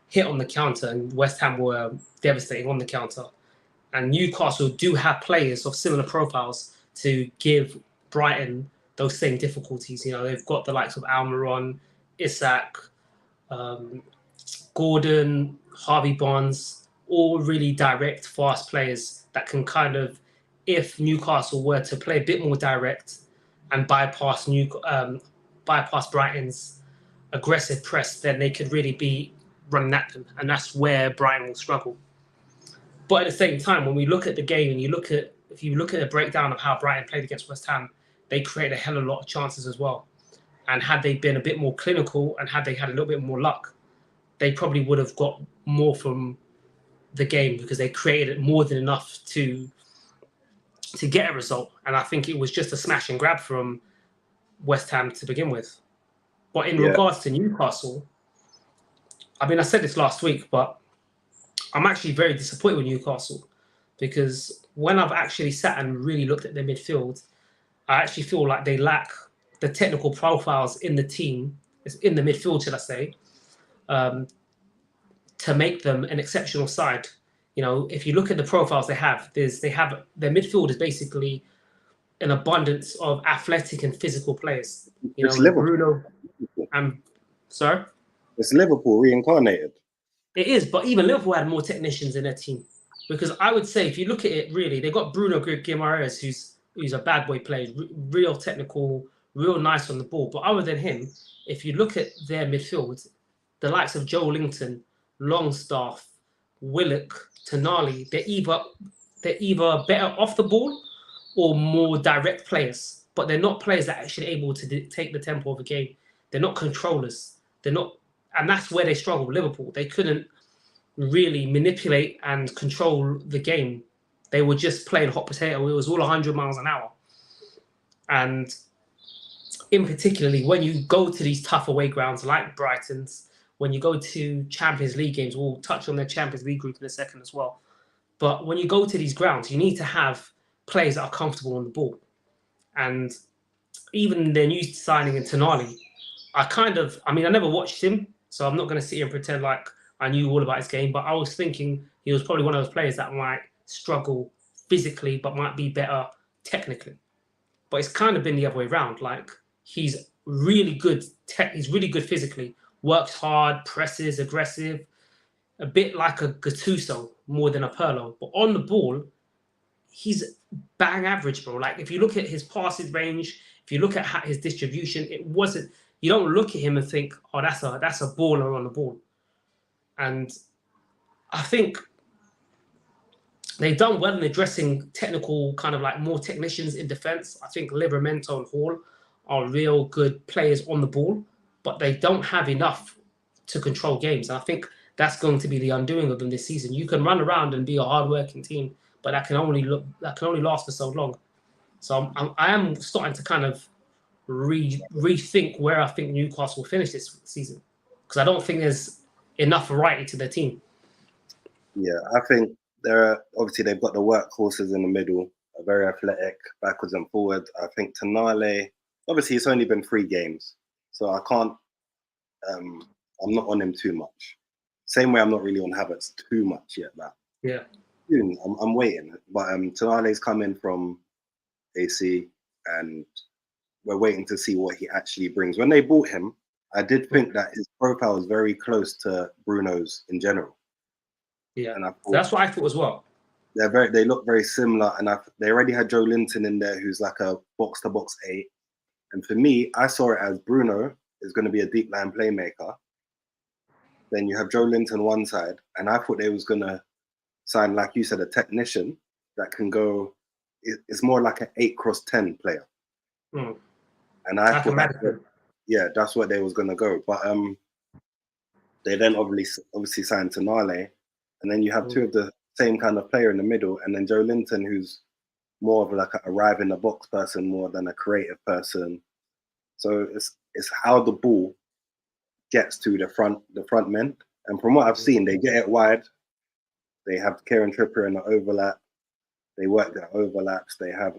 hit on the counter and West Ham were devastating on the counter. And Newcastle do have players of similar profiles to give Brighton those same difficulties. You know, they've got the likes of Almiron, Isak, um, Gordon, Harvey Barnes, all really direct, fast players that can kind of, if Newcastle were to play a bit more direct and bypass Brighton's aggressive press, then they could really be running at them, and that's where Brighton will struggle. But at the same time, when we look at the game and if you look at the breakdown of how Brighton played against West Ham, they created a hell of a lot of chances as well. And had they been a bit more clinical and had they had a little bit more luck, they probably would have got more from the game because they created more than enough to get a result. And I think it was just a smash and grab from West Ham to begin with. But in regards to Newcastle, I mean, I said this last week, but I'm actually very disappointed with Newcastle because when I've actually sat and really looked at their midfield, I actually feel like they lack the technical profiles in the team, in the midfield, should I say, to make them an exceptional side. You know, if you look at the profiles they have their midfield is basically an abundance of athletic and physical players. You know, like Bruno. Sorry? It's Liverpool reincarnated. It is, but even Liverpool had more technicians in their team. Because I would say, if you look at it, really, they got Bruno Guimaraes, who's a bad boy player, real technical, real nice on the ball. But other than him, if you look at their midfield, the likes of Joe Linton, Longstaff, Willock, Tonali, they're either better off the ball or more direct players. But they're not players that are actually able to dictate the tempo of a game. They're not controllers. They're not, and that's where they struggled. Liverpool, they couldn't really manipulate and control the game. They were just playing hot potato. It was all 100 miles an hour. And in particularly, when you go to these tough away grounds like Brighton's, when you go to Champions League games, we'll touch on their Champions League group in a second as well. But when you go to these grounds, you need to have players that are comfortable on the ball. And even their new signing in Tonali, I never watched him, so I'm not going to sit here and pretend like I knew all about his game, but I was thinking he was probably one of those players that might struggle physically, but might be better technically. But it's kind of been the other way around. Like, he's really good. He's really good physically. Works hard, presses, aggressive. A bit like a Gattuso more than a Pirlo. But on the ball, he's bang average, bro. Like, if you look at his passes range, if you look at his distribution, it wasn't. You don't look at him and think, "Oh, that's a baller on the ball." And I think they've done well in addressing technical, kind of like more technicians in defense. I think Livramento and Hall are real good players on the ball, but they don't have enough to control games. And I think that's going to be the undoing of them this season. You can run around and be a hard-working team, but that can only last for so long. So I am starting to kind of rethink where I think Newcastle will finish this season, because I don't think there's enough variety to their team. Yeah, I think they've got the workhorses in the middle, are very athletic, backwards and forward. I think Tonali, obviously it's only been 3 games, so I can't. I'm not on him too much. Same way I'm not really on Havertz too much yet. Yeah, I'm waiting, but Tonali's coming from AC, and we're waiting to see what he actually brings. When they bought him, I did think that his profile was very close to Bruno's in general. Yeah, and that's what I thought as well. They look very similar, and they already had Joe Linton in there, who's like a box-to-box 8. And for me, I saw it as Bruno is going to be a deep line playmaker. Then you have Joe Linton one side, and I thought they was going to sign, like you said, a technician that can go. It's more like an 8x10 player. And I thought that's what they was going to go. But they then obviously signed Tonali, and then you have 2 of the same kind of player in the middle, and then Joe Linton, who's more of like a arrive in the box person more than a creative person. So it's how the ball gets to the front men. And from what I've seen, they get it wide. They have Kieran Trippier in the overlap. They work their overlaps. They have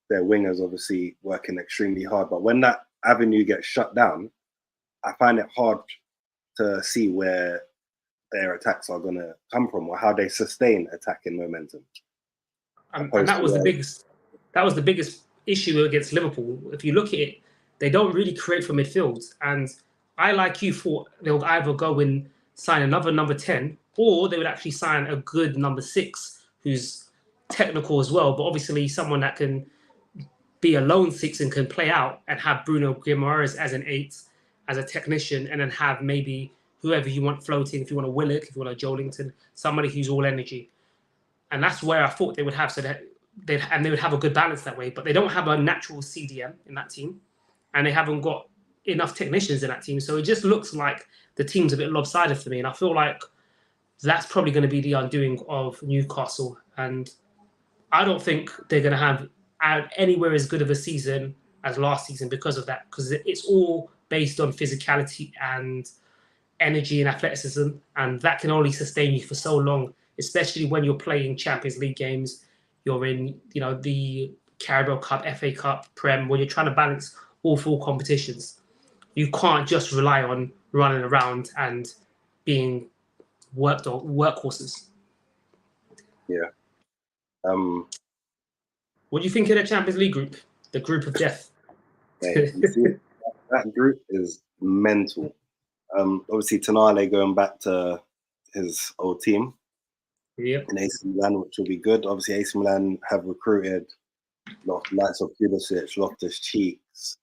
their wingers obviously working extremely hard. But when that avenue gets shut down, I find it hard to see where their attacks are going to come from, or how they sustain attacking momentum. And that was the biggest issue against Liverpool. If you look at it, they don't really create from midfield. And I, like you, thought they'll either go and sign another number 10, or they would actually sign a good number 6 who's technical as well, but obviously someone that can be a lone 6 and can play out, and have Bruno Guimaraes as an 8, as a technician, and then have maybe whoever you want floating, if you want a Willock, if you want a Joelinton, somebody who's all energy. And that's where I thought they would have, so that they would have a good balance that way. But they don't have a natural CDM in that team, and they haven't got enough technicians in that team. So it just looks like the team's a bit lopsided for me. And I feel like that's probably going to be the undoing of Newcastle. And I don't think they're going to have anywhere as good of a season as last season because of that, because it's all based on physicality and energy and athleticism, and that can only sustain you for so long, especially when you're playing Champions League games, you're in, the Carabao Cup, FA Cup, Prem, when you're trying to balance all 4 competitions. You can't just rely on running around and being workhorses. Yeah. What do you think of the Champions League group, the group of death? You see, that group is mental. Obviously, Tonali going back to his old team in AC Milan, which will be good. Obviously, AC Milan have recruited likes of Pulisic, Loftus-Cheeks.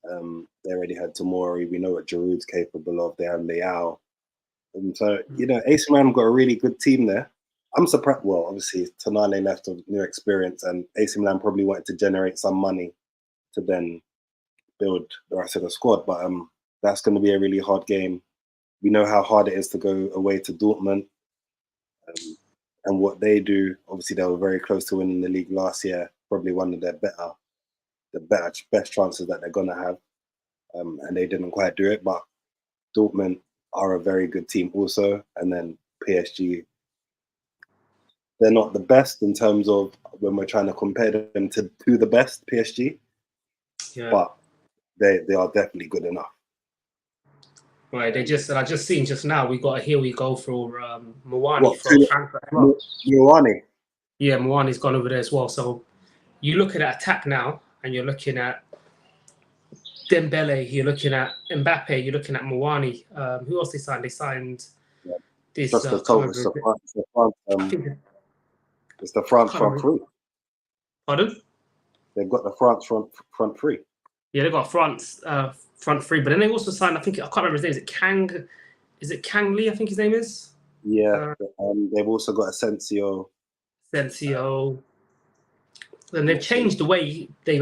They already had Tomori. We know what Giroud's capable of. They have Leao. And so, AC Milan got a really good team there. I'm surprised. Well, obviously, Tonali left with new experience, and AC Milan probably wanted to generate some money to then build the rest of the squad. But that's going to be a really hard game. We know how hard it is to go away to Dortmund, and what they do. Obviously, they were very close to winning the league last year. Probably one of their best chances that they're going to have, and they didn't quite do it. But Dortmund are a very good team also, and then PSG. They're not the best in terms of when we're trying to compare them to the best PSG, but they are definitely good enough. Right, I just seen just now we got a here we go for Mawani from Frankfurt as well. Mawani. Yeah, Mawani's gone over there as well. So you look at attack now, and you're looking at Dembele, you're looking at Mbappe, you're looking at Mawani. Who else they signed? They signed this. It's the France front three. Pardon? They've got the France front three. Yeah, they've got France front three, but then they also signed, I can't remember his name. Is it Kang Lee, I think his name is? Yeah. They've also got Asensio. And they've changed the way they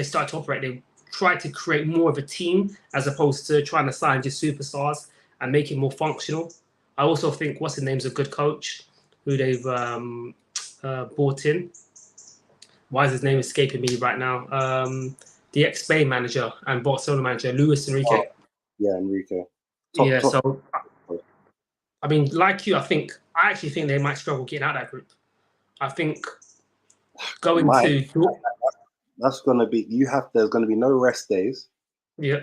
started to operate. They tried to create more of a team as opposed to trying to sign just superstars and make it more functional. I also think what's his name's a good coach who they've brought in. Why is his name escaping me right now? The ex-Spain manager and Barcelona manager, Luis Enrique. Oh, yeah, Enrique. Yeah, Top. so I mean, like you, I actually think they might struggle getting out of that group. I think going to that's gonna be there's gonna be no rest days. Yeah.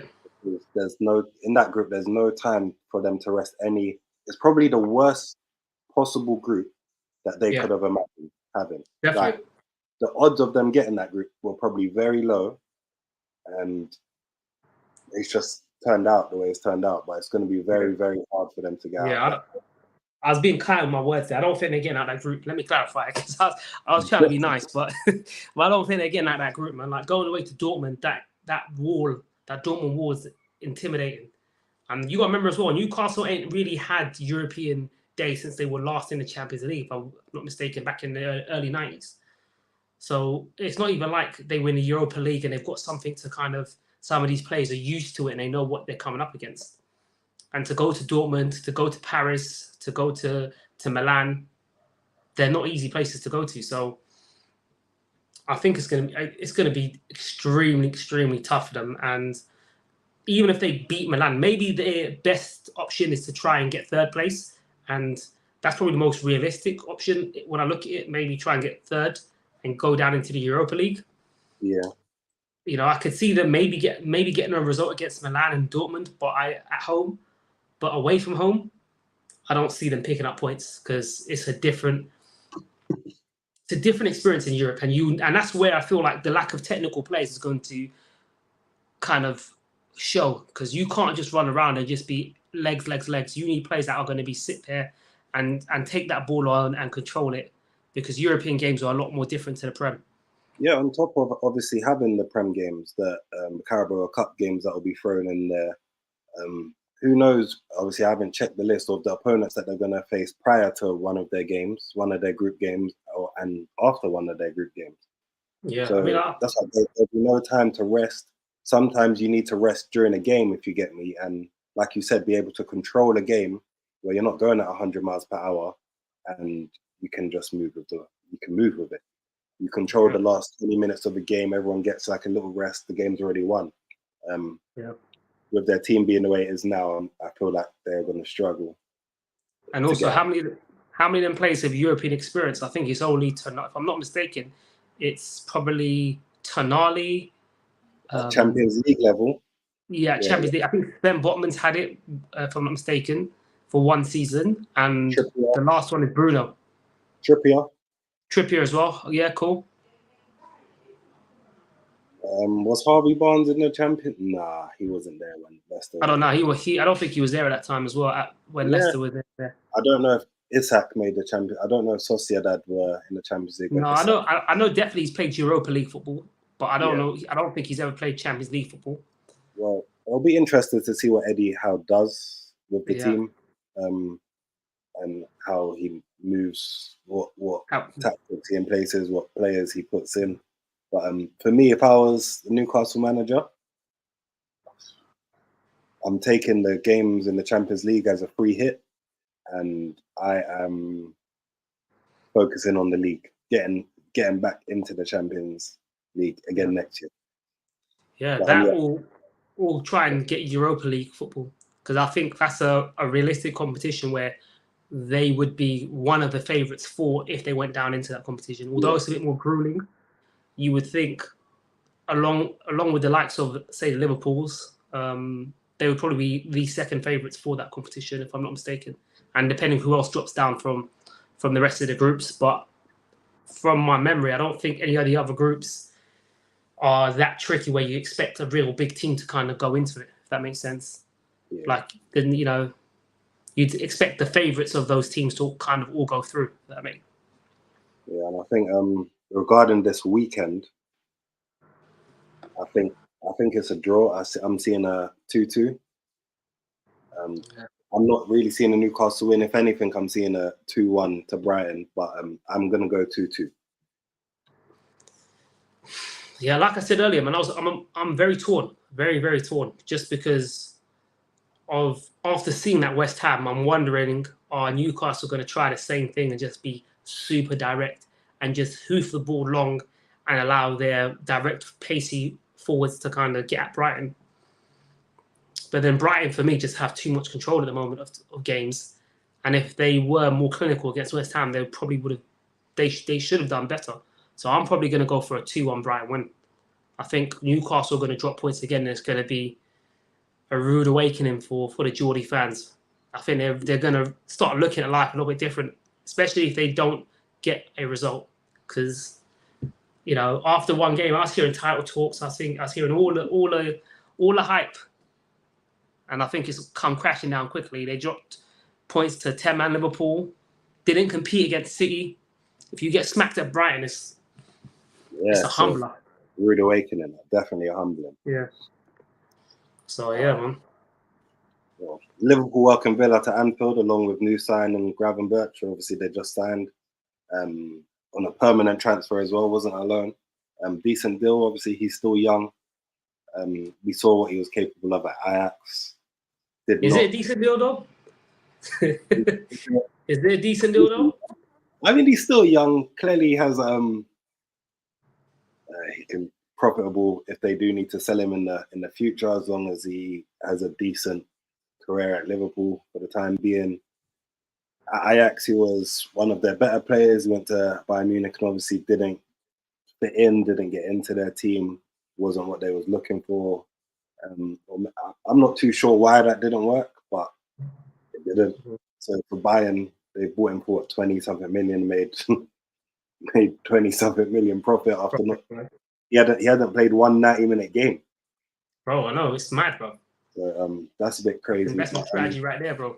There's no in that group. There's no time for them to rest any. It's probably the worst possible group that they could have imagined having. Definitely. Like, the odds of them getting that group were probably very low, and it's just turned out the way it's turned out. But it's going to be very, very hard for them to get out. I was being kind with my words there. I don't think they're getting out of that group. Let me clarify, because I was trying to be nice, but but I don't think they're getting out of that group, man. Like going away to Dortmund, that Dortmund wall is intimidating. And you got to remember as well, Newcastle ain't really had European days since they were last in the Champions League, if I'm not mistaken, back in the early 90s. So it's not even like they win the Europa League and they've got something to kind of, some of these players are used to it and they know what they're coming up against. And to go to Dortmund, to go to Paris, to go to Milan, they're not easy places to go to. So I think it's going to be extremely, extremely tough for them. And even if they beat Milan, maybe their best option is to try and get third place. And that's probably the most realistic option when I look at it. Maybe try and get third and go down into the Europa League. Yeah. You know, I could see them maybe getting a result against Milan and Dortmund, but at home. But away from home, I don't see them picking up points because it's a different experience in Europe, and that's where I feel like the lack of technical players is going to kind of show, because you can't just run around and just be legs. You need players that are going to be sit there and take that ball on and control it, because European games are a lot more different to the Prem. Yeah, on top of obviously having the Prem games, the Carabao Cup games that will be thrown in there. Who knows? Obviously, I haven't checked the list of the opponents that they're going to face prior to one of their games, one of their group games, and after one of their group games. Yeah, so I mean, that's why there'll be no time to rest. Sometimes you need to rest during a game, if you get me, and like you said, be able to control a game where you're not going at 100 miles per hour, and you can just move with it. You control the last 20 minutes of the game. Everyone gets like a little rest. The game's already won. With their team being the way it is now, I feel like they're going to struggle. And also, how many of them players have European experience? I think it's only, if I'm not mistaken, it's probably Tonali. Champions League level. Yeah, Champions League. I think Ben Botman's had it, if I'm not mistaken, for one season. And the last one is Bruno. Trippier as well. Yeah, cool. Was Harvey Barnes in the champion? Nah, he wasn't there when Leicester. I don't know. I don't think he was there at that time as well. When Leicester were there. I don't know if Isak made the champion. I don't know if Sociedad were in the Champions League. No, I know definitely he's played Europa League football, but I don't know. I don't think he's ever played Champions League football. Well, I'll be interested to see what Eddie Howe does with the team, and how he moves, what tactics he in places, what players he puts in. But for me, if I was the Newcastle manager, I'm taking the games in the Champions League as a free hit, and I am focusing on the league, getting back into the Champions League again next year. Yeah, or try and get Europa League football, because I think that's a realistic competition where they would be one of the favourites for if they went down into that competition. Although it's a bit more grueling, you would think along with the likes of, say, Liverpool's, they would probably be the second favourites for that competition, if I'm not mistaken. And depending who else drops down from the rest of the groups. But from my memory, I don't think any of the other groups are that tricky where you expect a real big team to kind of go into it, if that makes sense. Yeah. Like, then, you'd expect the favourites of those teams to kind of all go through. That makes. Yeah, and I think regarding this weekend, I think it's a draw. I'm seeing a 2-2. I'm not really seeing a Newcastle win. If anything, I'm seeing a 2-1 to Brighton, but I'm gonna go 2-2. Yeah, like I said earlier, man, I'm very torn, very, very torn, just because after seeing that West Ham, I'm wondering, are Newcastle going to try the same thing and just be super direct and just hoof the ball long and allow their direct, pacey forwards to kind of get at Brighton? But then Brighton, for me, just have too much control at the moment of games. And if they were more clinical against West Ham, they probably would have. They should have done better. So I'm probably going to go for a 2-1 Brighton win. I think Newcastle are going to drop points again, and it's going to be a rude awakening for the Geordie fans. I think they're going to start looking at life a little bit different, especially if they don't get a result. Because after one game, I was hearing title talks. I was hearing all the hype, and I think it's come crashing down quickly. They dropped points to 10-man Liverpool. Didn't compete against City. If you get smacked at Brighton, it's a humbler. Rude awakening, definitely a humbling. Yeah. So yeah, man. Well, Liverpool welcome Villa to Anfield along with new signing Gravenberch. Obviously, they just signed on a permanent transfer as well. Wasn't alone. Decent deal. Obviously, he's still young. We saw what he was capable of at Ajax. Is it a decent deal though? Is there a decent deal though? I mean, he's still young. Clearly, he has he can profitable if they do need to sell him in the future, as long as he has a decent career at Liverpool for the time being. At Ajax, he was one of their better players. He went to Bayern Munich and obviously didn't fit in, didn't get into their team, wasn't what they was looking for. I'm not too sure why that didn't work, but it didn't. So for Bayern, they bought him for 20-something million, made 20-something million profit after not. He hadn't played one 90-minute game. Bro, I know, it's mad, bro. So that's a bit crazy. That's my strategy right there, bro.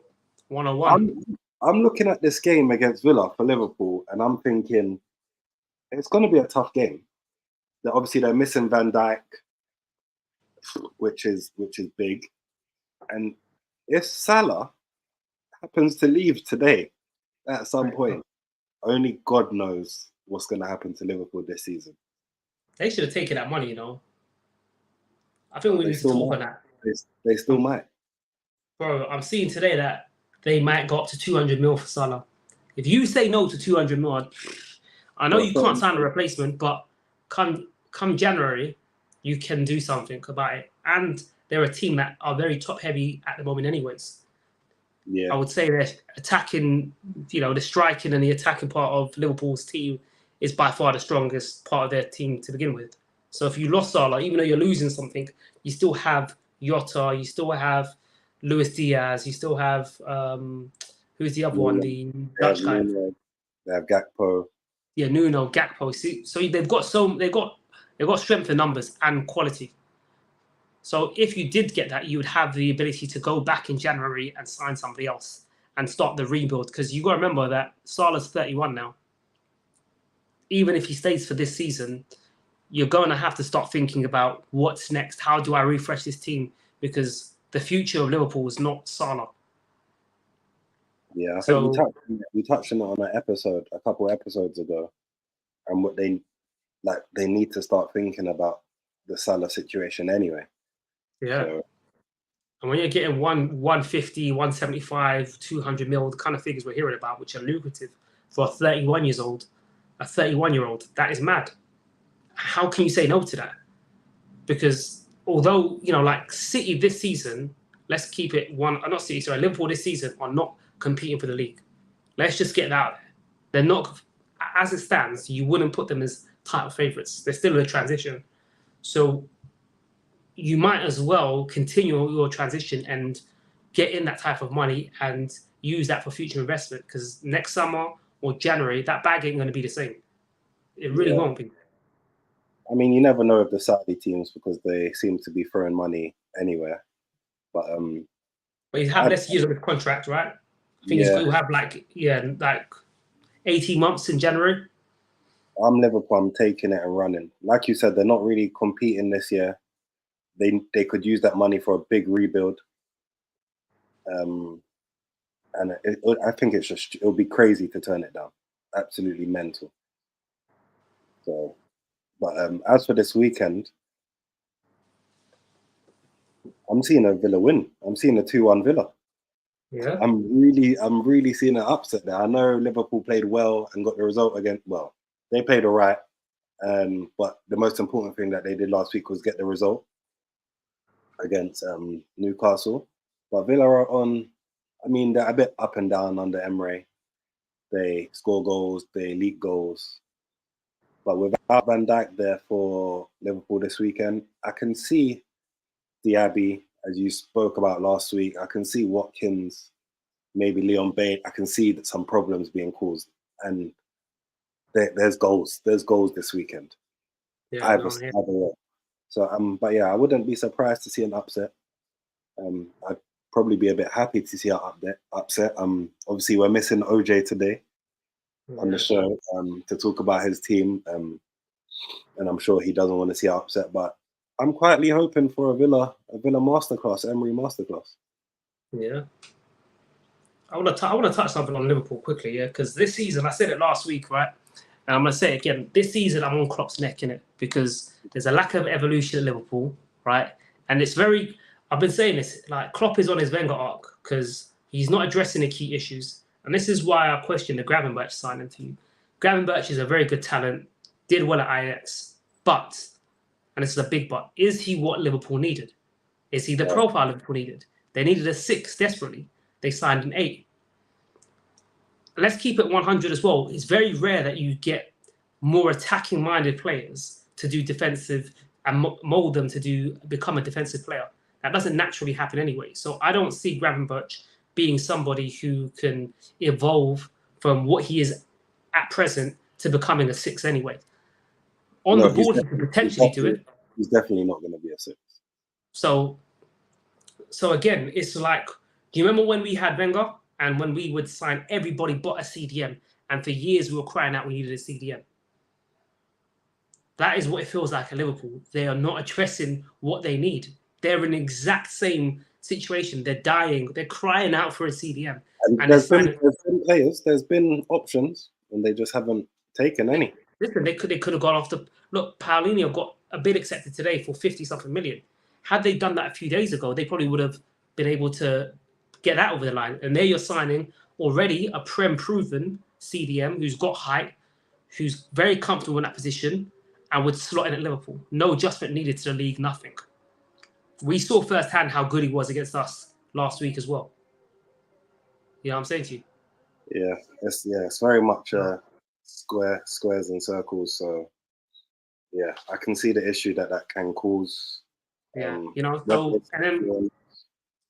101. I'm looking at this game against Villa for Liverpool, and I'm thinking it's going to be a tough game. Obviously, they're missing Van Dijk, which is big. And if Salah happens to leave today at some point, only God knows what's going to happen to Liverpool this season. They should have taken that money, I think we need to talk on that. They still might. Bro, I'm seeing today that they might go up to 200 mil for Salah. If you say no to 200 mil, I know you can't sign a replacement, but come January, you can do something about it. And they're a team that are very top heavy at the moment anyways. Yeah. I would say they're attacking, the striking and the attacking part of Liverpool's team is by far the strongest part of their team to begin with. So if you lost Salah, even though you're losing something, you still have Jota, you still have Luis Diaz, you still have who's the other one? The Dutch guy. They have Gakpo. Yeah, Nuno, Gakpo. So they've got strength in numbers and quality. So if you did get that, you would have the ability to go back in January and sign somebody else and start the rebuild. Because you got to remember that Salah's 31 now. Even if he stays for this season, you're going to have to start thinking about what's next. How do I refresh this team? Because the future of Liverpool is not Salah. Yeah, I think we touched on it on an episode a couple episodes ago, and what they need to start thinking about the Salah situation anyway. Yeah. So, and when you're getting 150, 175, 200 mil, the kind of figures we're hearing about, which are lucrative for a 31-year-old, that is mad. How can you say no to that? Because although, like City this season, let's keep it Liverpool this season are not competing for the league. Let's just get that out there. They're not, as it stands, you wouldn't put them as title favourites. They're still in a transition. So you might as well continue your transition and get in that type of money and use that for future investment, because next summer or January, that bag ain't going to be the same. It really won't be. I mean, you never know with the Saudi teams because they seem to be throwing money anywhere. But you have less years of the contract, right? I think you'll have like 18 months in January. I'm Liverpool. I'm taking it and running. Like you said, they're not really competing this year. They could use that money for a big rebuild. And I think it'll be crazy to turn it down. Absolutely mental. So, but as for this weekend, I'm seeing a Villa win. I'm seeing a 2-1 Villa. Yeah. I'm really seeing an upset there. I know Liverpool played well and got the result again. Well, they played all right. But the most important thing that they did last week was get the result against Newcastle. But Villa are on, I mean, they're a bit up and down under Emery. They score goals, they leak goals. But without Van Dijk there for Liverpool this weekend, I can see Diaby, as you spoke about last week. I can see Watkins, maybe Leon Bailey. I can see that some problems being caused. And there's goals. There's goals this weekend. Yeah. Either way. So, but yeah, I wouldn't be surprised to see an upset. I'd probably be a bit happy to see an upset. Obviously, we're missing OJ today on the show to talk about his team, and I'm sure he doesn't want to see an upset. But I'm quietly hoping for a Villa masterclass, Emery masterclass. Yeah. I want to touch something on Liverpool quickly, yeah, because this season, I said it last week, right? And I'm going to say it again. This season, I'm on Klopp's neck in it because there's a lack of evolution at Liverpool, right? And it's very, I've been saying this, like Klopp is on his Wenger arc because he's not addressing the key issues. And this is why I question the Gravenberch signing to you. Gravenberch is a very good talent, did well at Ajax, but, and this is a big but, is he what Liverpool needed? Is he the profile Liverpool needed? They needed a 6 desperately. They signed an 8. Let's keep it 100 as well. It's very rare that you get more attacking-minded players to do defensive and mold them to become a defensive player. That doesn't naturally happen anyway. So I don't see Gravenberch being somebody who can evolve from what he is at present to becoming a 6 anyway. On the board, he could potentially do it. He's definitely not going to be a 6. So again, it's like, do you remember when we had Wenger and when we would sign everybody but a CDM? And for years we were crying out we needed a CDM. That is what it feels like at Liverpool. They are not addressing what they need. They're in the exact same situation. They're dying. They're crying out for a CDM. And there's been players, there's been options, and they just haven't taken any. Listen, they could have gone after. Look, Paulinho got a bid accepted today for 50-something million. Had they done that a few days ago, they probably would have been able to get that over the line. And there you're signing already a Prem-proven CDM who's got height, who's very comfortable in that position, and would slot in at Liverpool. No adjustment needed to the league, nothing. We saw firsthand how good he was against us last week as well. You know what I'm saying to you? Yeah, it's very much squares and circles. So yeah, I can see the issue that can cause. Yeah, so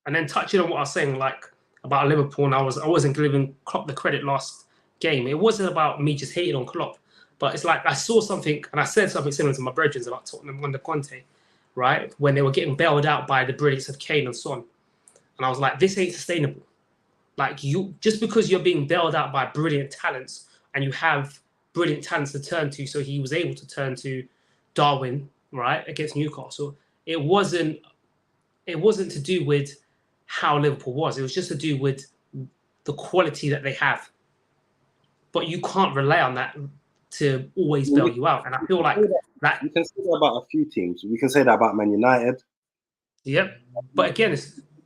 and then touching on what I was saying, like about Liverpool, and I wasn't giving Klopp the credit last game. It wasn't about me just hating on Klopp, but it's like I saw something and I said something similar to my brethren about Tottenham under Conte, right? When they were getting bailed out by the brilliance of Kane and Son, and I was like, this ain't sustainable. Like you, just because you're being bailed out by brilliant talents and you have brilliant talents to turn to, so he was able to turn to Darwin, right, against Newcastle. It wasn't to do with how Liverpool was. It was just to do with the quality that they have. But you can't rely on that to always bail you out. And I feel like that you can say that about a few teams. We can say that about Man United. Yep. But again,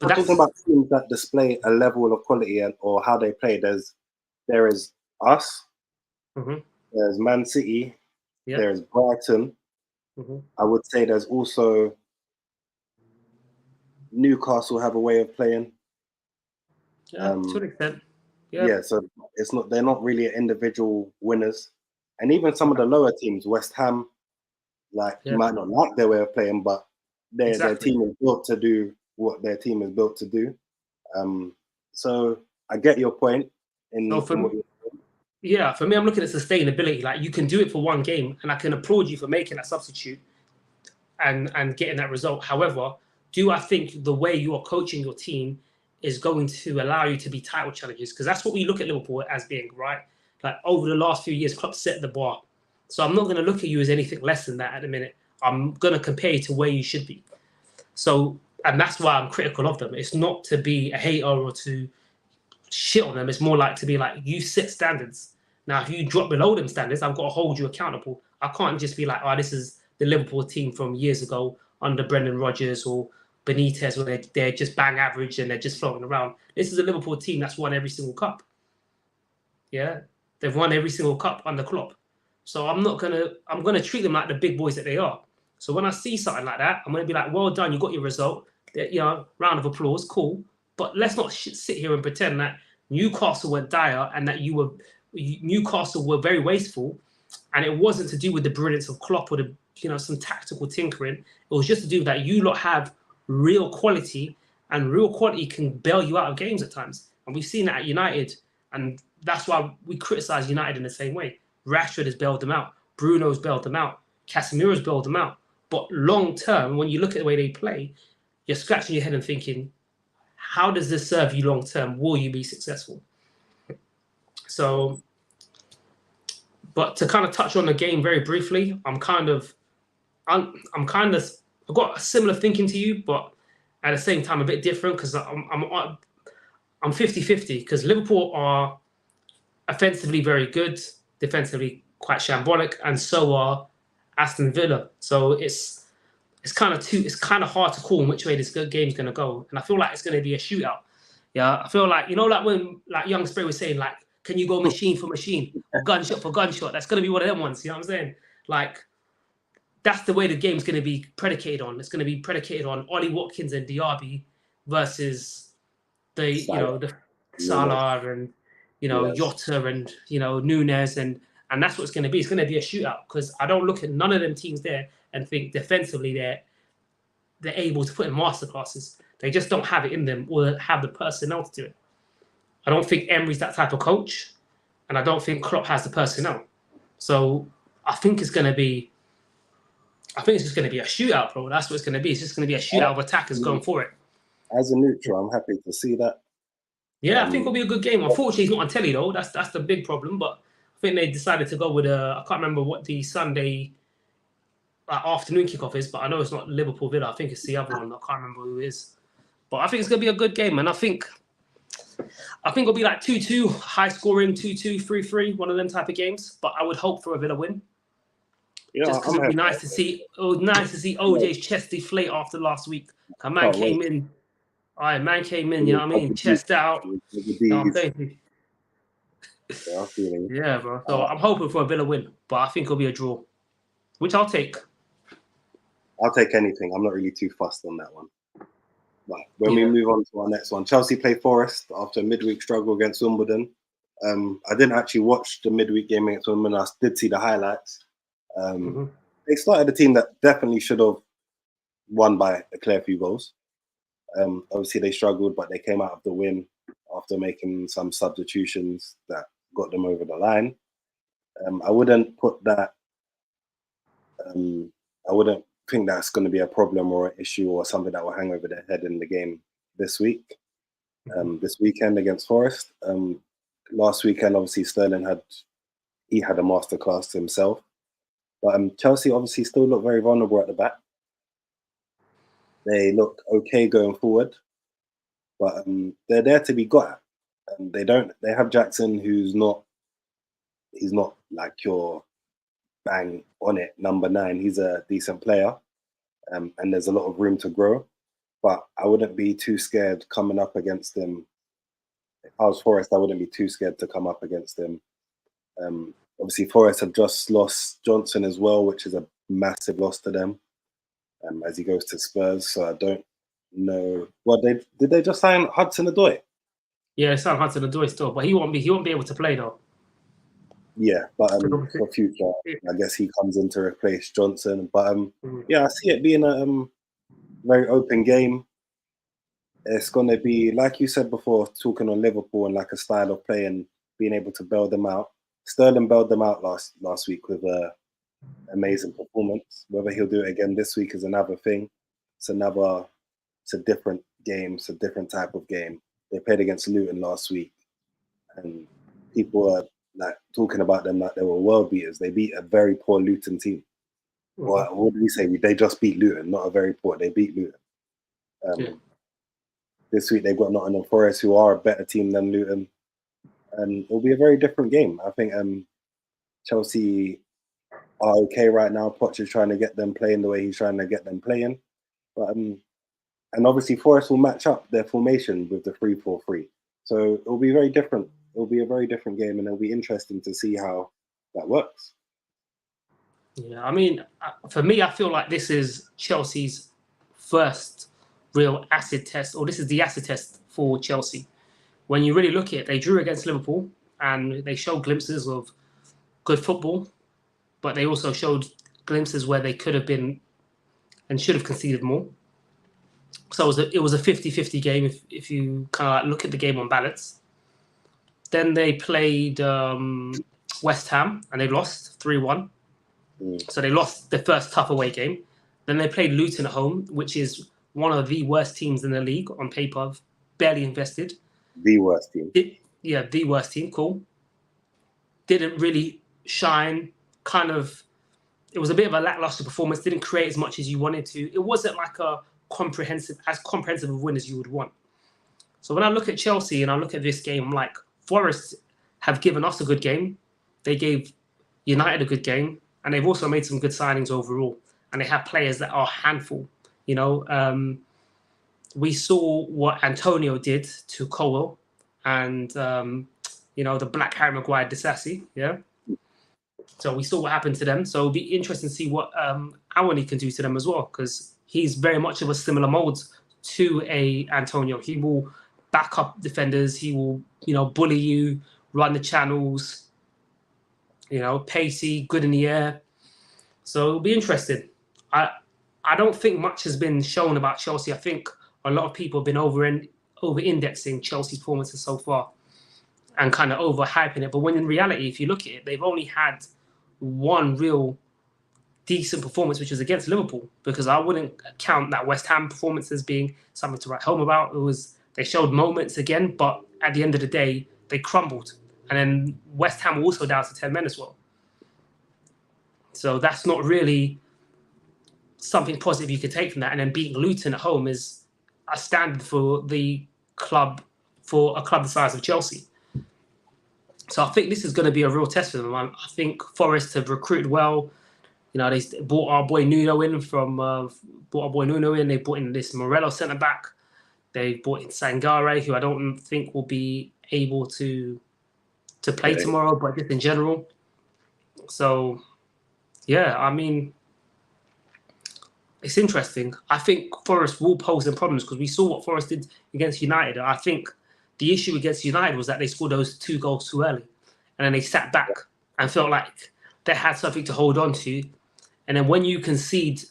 I'm talking about teams that display a level of quality or how they play. There is us. Mm-hmm. There's Man City. Yep. There's Brighton. Mm-hmm. I would say there's also Newcastle have a way of playing. Yeah, to an extent. Yeah, so they're not really individual winners. And even some of the lower teams, West Ham, you might not like their way of playing, but their team is built to do what their team is built to do. So I get your point for me, I'm looking at sustainability. Like you can do it for one game, and I can applaud you for making that substitute and getting that result. However, do I think the way you are coaching your team is going to allow you to be title challengers? Because that's what we look at Liverpool as being, right? Like over the last few years, Klopp set the bar. So I'm not going to look at you as anything less than that at the minute. I'm going to compare you to where you should be. So, and that's why I'm critical of them. It's not to be a hater or to shit on them. It's more like to be like, you set standards. Now, if you drop below them standards, I've got to hold you accountable. I can't just be like, oh, this is the Liverpool team from years ago under Brendan Rodgers or Benitez, where they're just bang average and they're just floating around. This is a Liverpool team that's won every single cup. Yeah, they've won every single cup under Klopp. So I'm gonna treat them like the big boys that they are. So when I see something like that, I'm gonna be like, well done, you got your result. Round of applause, cool. But let's not sit here and pretend that Newcastle were dire and that Newcastle were very wasteful, and it wasn't to do with the brilliance of Klopp or some tactical tinkering. It was just to do with that you lot have real quality, and real quality can bail you out of games at times. And we've seen that at United, and that's why we criticize United in the same way. Rashford has bailed them out. Bruno's bailed them out. Casemiro's bailed them out. But long term, when you look at the way they play, you're scratching your head and thinking, how does this serve you long term? Will you be successful? So, but to kind of touch on the game very briefly, I've got a similar thinking to you, but at the same time a bit different, because I'm 50-50, because Liverpool are offensively very good, defensively quite shambolic, and so are Aston Villa. So it's kind of hard to call which way this game's going to go, and I feel like it's going to be a shootout. Yeah, I feel like, like when Young Spray was saying, like, can you go machine for machine or gunshot for gunshot? That's going to be one of them ones. You know what I'm saying? Like, that's the way the game's going to be predicated on. It's going to be predicated on Ollie Watkins and Diaby versus the Salah and Jota and Nunes, and that's what it's going to be. It's going to be a shootout, because I don't look at none of them teams there and think defensively they're able to put in masterclasses. They just don't have it in them or have the personnel to do it. I don't think Emery's that type of coach, and I don't think Klopp has the personnel. So I think it's just going to be a shootout, bro. That's what it's going to be. It's just going to be a shootout of attackers going for it. As a neutral, I'm happy to see that. Yeah, I think it'll be a good game. Unfortunately, it's not on telly though. That's the big problem. But I think they decided to go with I can't remember what the Sunday afternoon kickoff is, but I know it's not Liverpool Villa. I think it's the other one. I can't remember who it is. But I think it's gonna be a good game, and I think it'll be like 2-2, high scoring, 2-2, 3-3, one of them type of games. But I would hope for a Villa win. Yeah, just because it'd be nice to see. It was nice to see OJ's chest deflate after last week. Man came in. All right, man came in. You know what I mean? Chest out. Yeah, bro. So I'm hoping for a Villa win, but I think it'll be a draw, which I'll take. I'll take anything. I'm not really too fussed on that one. But when we move on to our next one, Chelsea play Forest after a midweek struggle against Wimbledon. I didn't actually watch the midweek game against Wimbledon. I did see the highlights. They started a team that definitely should have won by a clear few goals. Obviously, they struggled, but they came out of the win after making some substitutions that got them over the line. I wouldn't put that. I wouldn't think that's going to be a problem or an issue or something that will hang over their head in the game this week. This weekend against Forest. Last weekend, obviously, Sterling had a masterclass himself. But Chelsea obviously still look very vulnerable at the back. They look okay going forward, but they're there to be got at. They have Jackson, he's not like your bang on it number 9. He's a decent player, and there's a lot of room to grow. But I wouldn't be too scared coming up against him. If I was Forest, I wouldn't be too scared to come up against him. Obviously, Forest have just lost Johnson as well, which is a massive loss to them, as he goes to Spurs. So I don't know. Well, did they just sign Hudson-Odoi? Yeah, they signed Hudson-Odoi still, but he won't be able to play though. Yeah, but for future, I guess he comes in to replace Johnson. But yeah, I see it being a very open game. It's going to be, like you said before, talking on Liverpool and like a style of play and being able to bail them out. Sterling bailed them out last week with an amazing performance. Whether he'll do it again this week is another thing. It's a different game. It's a different type of game. They played against Luton last week, and people are like talking about them like they were world beaters. They beat a very poor Luton team. Well, what did we say? They just beat Luton, not a very poor. They beat Luton. This week they've got Nottingham Forest, who are a better team than Luton, and it'll be a very different game. I think Chelsea are okay right now. Poch is trying to get them playing the way he's trying to get them playing, but And obviously Forest will match up their formation with the 3-4-3. So it'll be very different. It'll be a very different game, and it'll be interesting to see how that works. Yeah, I mean, for me, I feel like this is Chelsea's first real acid test, or this is the acid test for Chelsea. When you really look at it, they drew against Liverpool and they showed glimpses of good football, but they also showed glimpses where they could have been and should have conceded more. So it was a 50-50 game if you kind of like look at the game on balance. Then they played West Ham and they lost 3-1. So they lost their first tough away game. Then they played Luton at home, which is one of the worst teams in the league on paper, barely invested. The worst team. The worst team, cool. Didn't really shine, it was a bit of a lackluster performance, didn't create as much as you wanted to. It wasn't like as comprehensive a win as you would want. So when I look at Chelsea and I look at this game, I'm like, Forest have given us a good game. They gave United a good game. And they've also made some good signings overall. And they have players that are a handful. We saw what Antonio did to Colwell and, the Black Harry Maguire Disassi. Yeah. So we saw what happened to them. So it'll be interesting to see what Awani can do to them as well, because he's very much of a similar mold to a Antonio. He will back up defenders. He will, bully you, run the channels, pacey, good in the air. So it'll be interesting. I don't think much has been shown about Chelsea. I think a lot of people have been over-indexing Chelsea's performances so far and kind of overhyping it. But when in reality, if you look at it, they've only had one real decent performance, which was against Liverpool, because I wouldn't count that West Ham performance as being something to write home about. They showed moments again, but at the end of the day, they crumbled. And then West Ham were also down to 10 men as well. So that's not really something positive you could take from that. And then beating Luton at home is a standard for the club, for a club the size of Chelsea. So I think this is going to be a real test for them. I think Forest have recruited well. They brought our boy Nuno in. They brought in this Morello centre back. They brought in Sangare, who I don't think will be able to play tomorrow, but just in general. So, yeah, I mean, it's interesting. I think Forest will pose them problems because we saw what Forest did against United. I think the issue against United was that they scored those 2 goals too early. And then they sat back and felt like they had something to hold on to. And then when you concede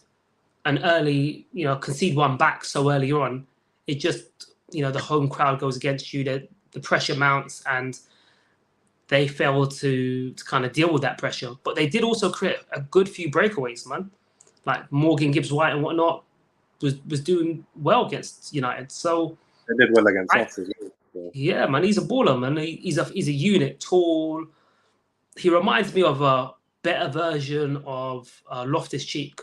concede one back so early on, it just, the home crowd goes against you, the pressure mounts, and they fail to kind of deal with that pressure. But they did also create a good few breakaways, man. Like Morgan Gibbs-White and whatnot was doing well against United. So they did well against us as well. Yeah, man, he's a baller, man. He's a unit, tall. He reminds me of a better version of Loftus-Cheek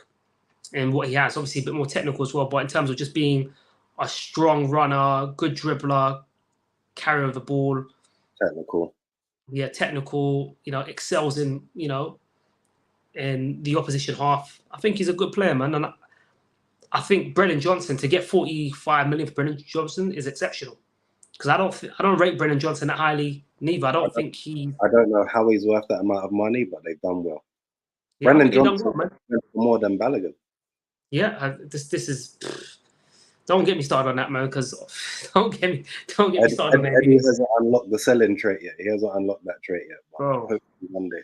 in what he has. Obviously, a bit more technical as well, but in terms of just being a strong runner, good dribbler, carrier of the ball. Technical. Yeah, technical, excels in the opposition half. I think he's a good player, man. And I think Brennan Johnson, to get 45 million for Brennan Johnson is exceptional. Because I don't rate Brennan Johnson that highly, neither. I don't know how he's worth that amount of money, but they've done well. Yeah, Brennan Johnson more than Balogun. Yeah, this is. Don't get me started on that, man. Because don't get me started on that. Eddie hasn't unlocked the selling trait yet. He hasn't unlocked that trait yet. Bro. Hopefully one day.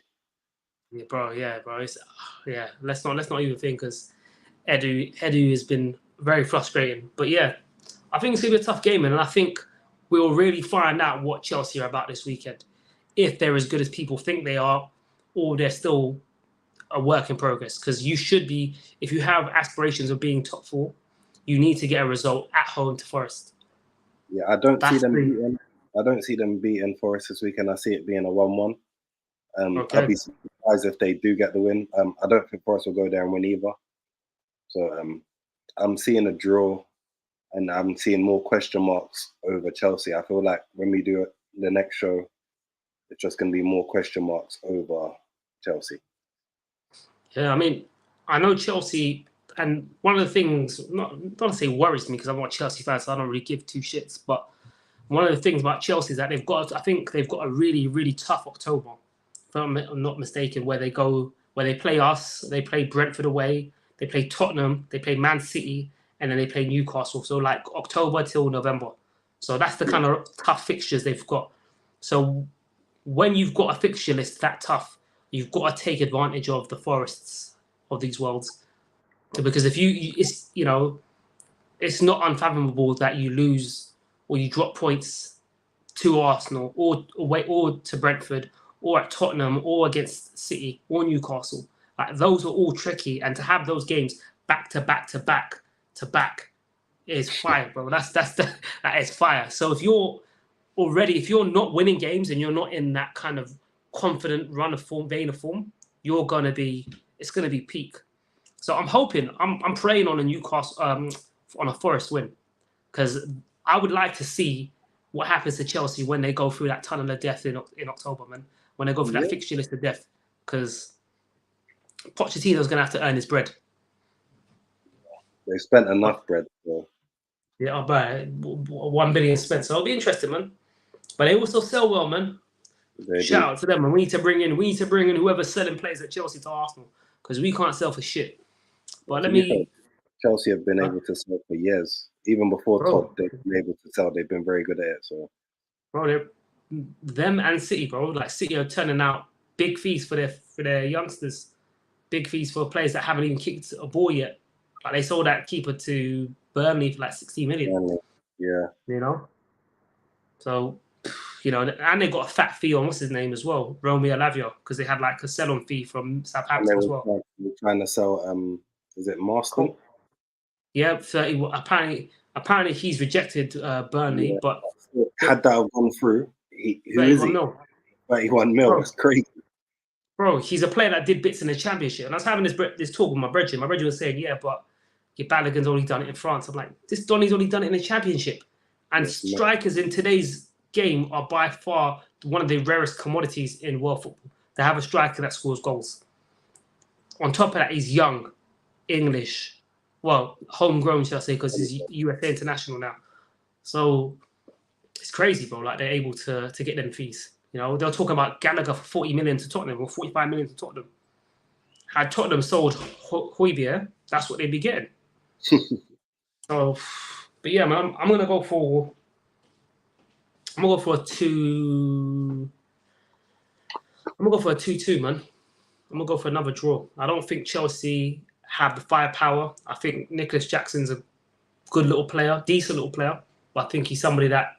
Yeah, bro. It's, let's not even think, because Edu has been very frustrating. But yeah, I think it's gonna be a tough game, and I think we will really find out what Chelsea are about this weekend. If they're as good as people think they are, or they're still a work in progress. Because you should be, if you have aspirations of being top 4, you need to get a result at home to Forest. Yeah, I don't see them beating Forest this weekend. I see it being a 1-1. I'd be surprised if they do get the win. I don't think Forest will go there and win either. So I'm seeing a draw, and I'm seeing more question marks over Chelsea. I feel like when we do the next show, it's just going to be more question marks over Chelsea. Yeah, I mean, I know Chelsea and one of the things, not to say worries me because I'm not a Chelsea fan, so I don't really give two shits. But one of the things about Chelsea is that I think they've got a really, really tough October, if I'm not mistaken, where they play us, they play Brentford away, they play Tottenham, they play Man City, and then they play Newcastle. So like October till November. So that's the kind of tough fixtures they've got. So when you've got a fixture list that tough, you've got to take advantage of the Forests of these worlds. Because if it's not unfathomable that you lose or you drop points to Arsenal or to Brentford or at Tottenham or against City or Newcastle. Like those are all tricky, and to have those games back to back to back to back is fire, bro. That is fire. So if you're not winning games and you're not in that kind of confident vein of form, it's gonna be peak. So I'm praying on a Newcastle, on a Forest win, because I would like to see what happens to Chelsea when they go through that tunnel of death in October, man. When they go through that fixture list of death, because Pochettino's gonna have to earn his bread. They spent enough bread. So. Yeah, I'll buy 1 billion spent. So it'll be interesting, man. But they also sell well, man. Shout out to them, and we need to bring in whoever's selling players at Chelsea to Arsenal, because we can't sell for shit. But Chelsea have been able to sell for years. Even before Todd, they've been able to sell. They've been very good at it. So, bro, them and City, bro. Like City are turning out big fees for their youngsters, big fees for players that haven't even kicked a ball yet. Like they sold that keeper to Burnley for like 60 million. Yeah. You know. So, and they got a fat fee on what's his name as well, Romeo Lavia, because they had like a sell-on fee from Southampton as well. They're trying to sell. Is it Marston? Yeah, 30. Apparently he's rejected Burnley, but had that have gone through, who is he? 31 mil. That's crazy. Bro, he's a player that did bits in the Championship. And I was having this talk with my brethren. My brethren was saying, yeah, but your Balogun's only done it in France. I'm like, this Donny's only done it in the Championship. And strikers in today's game are by far one of the rarest commodities in world football. They have a striker that scores goals. On top of that, he's young, English, well, homegrown, shall I say, because he's USA international now. So it's crazy, bro. Like they're able to get them fees. They're talking about Gallagher for 40 million to Tottenham or 45 million to Tottenham. Had Tottenham sold Højbjerg, that's what they'd be getting. So, but yeah, man, I'm gonna go for a 2. I'm gonna go for a 2-2, man. I'm gonna go for another draw. I don't think Chelsea have the firepower. I think Nicholas Jackson's a good little player, decent little player, but I think he's somebody that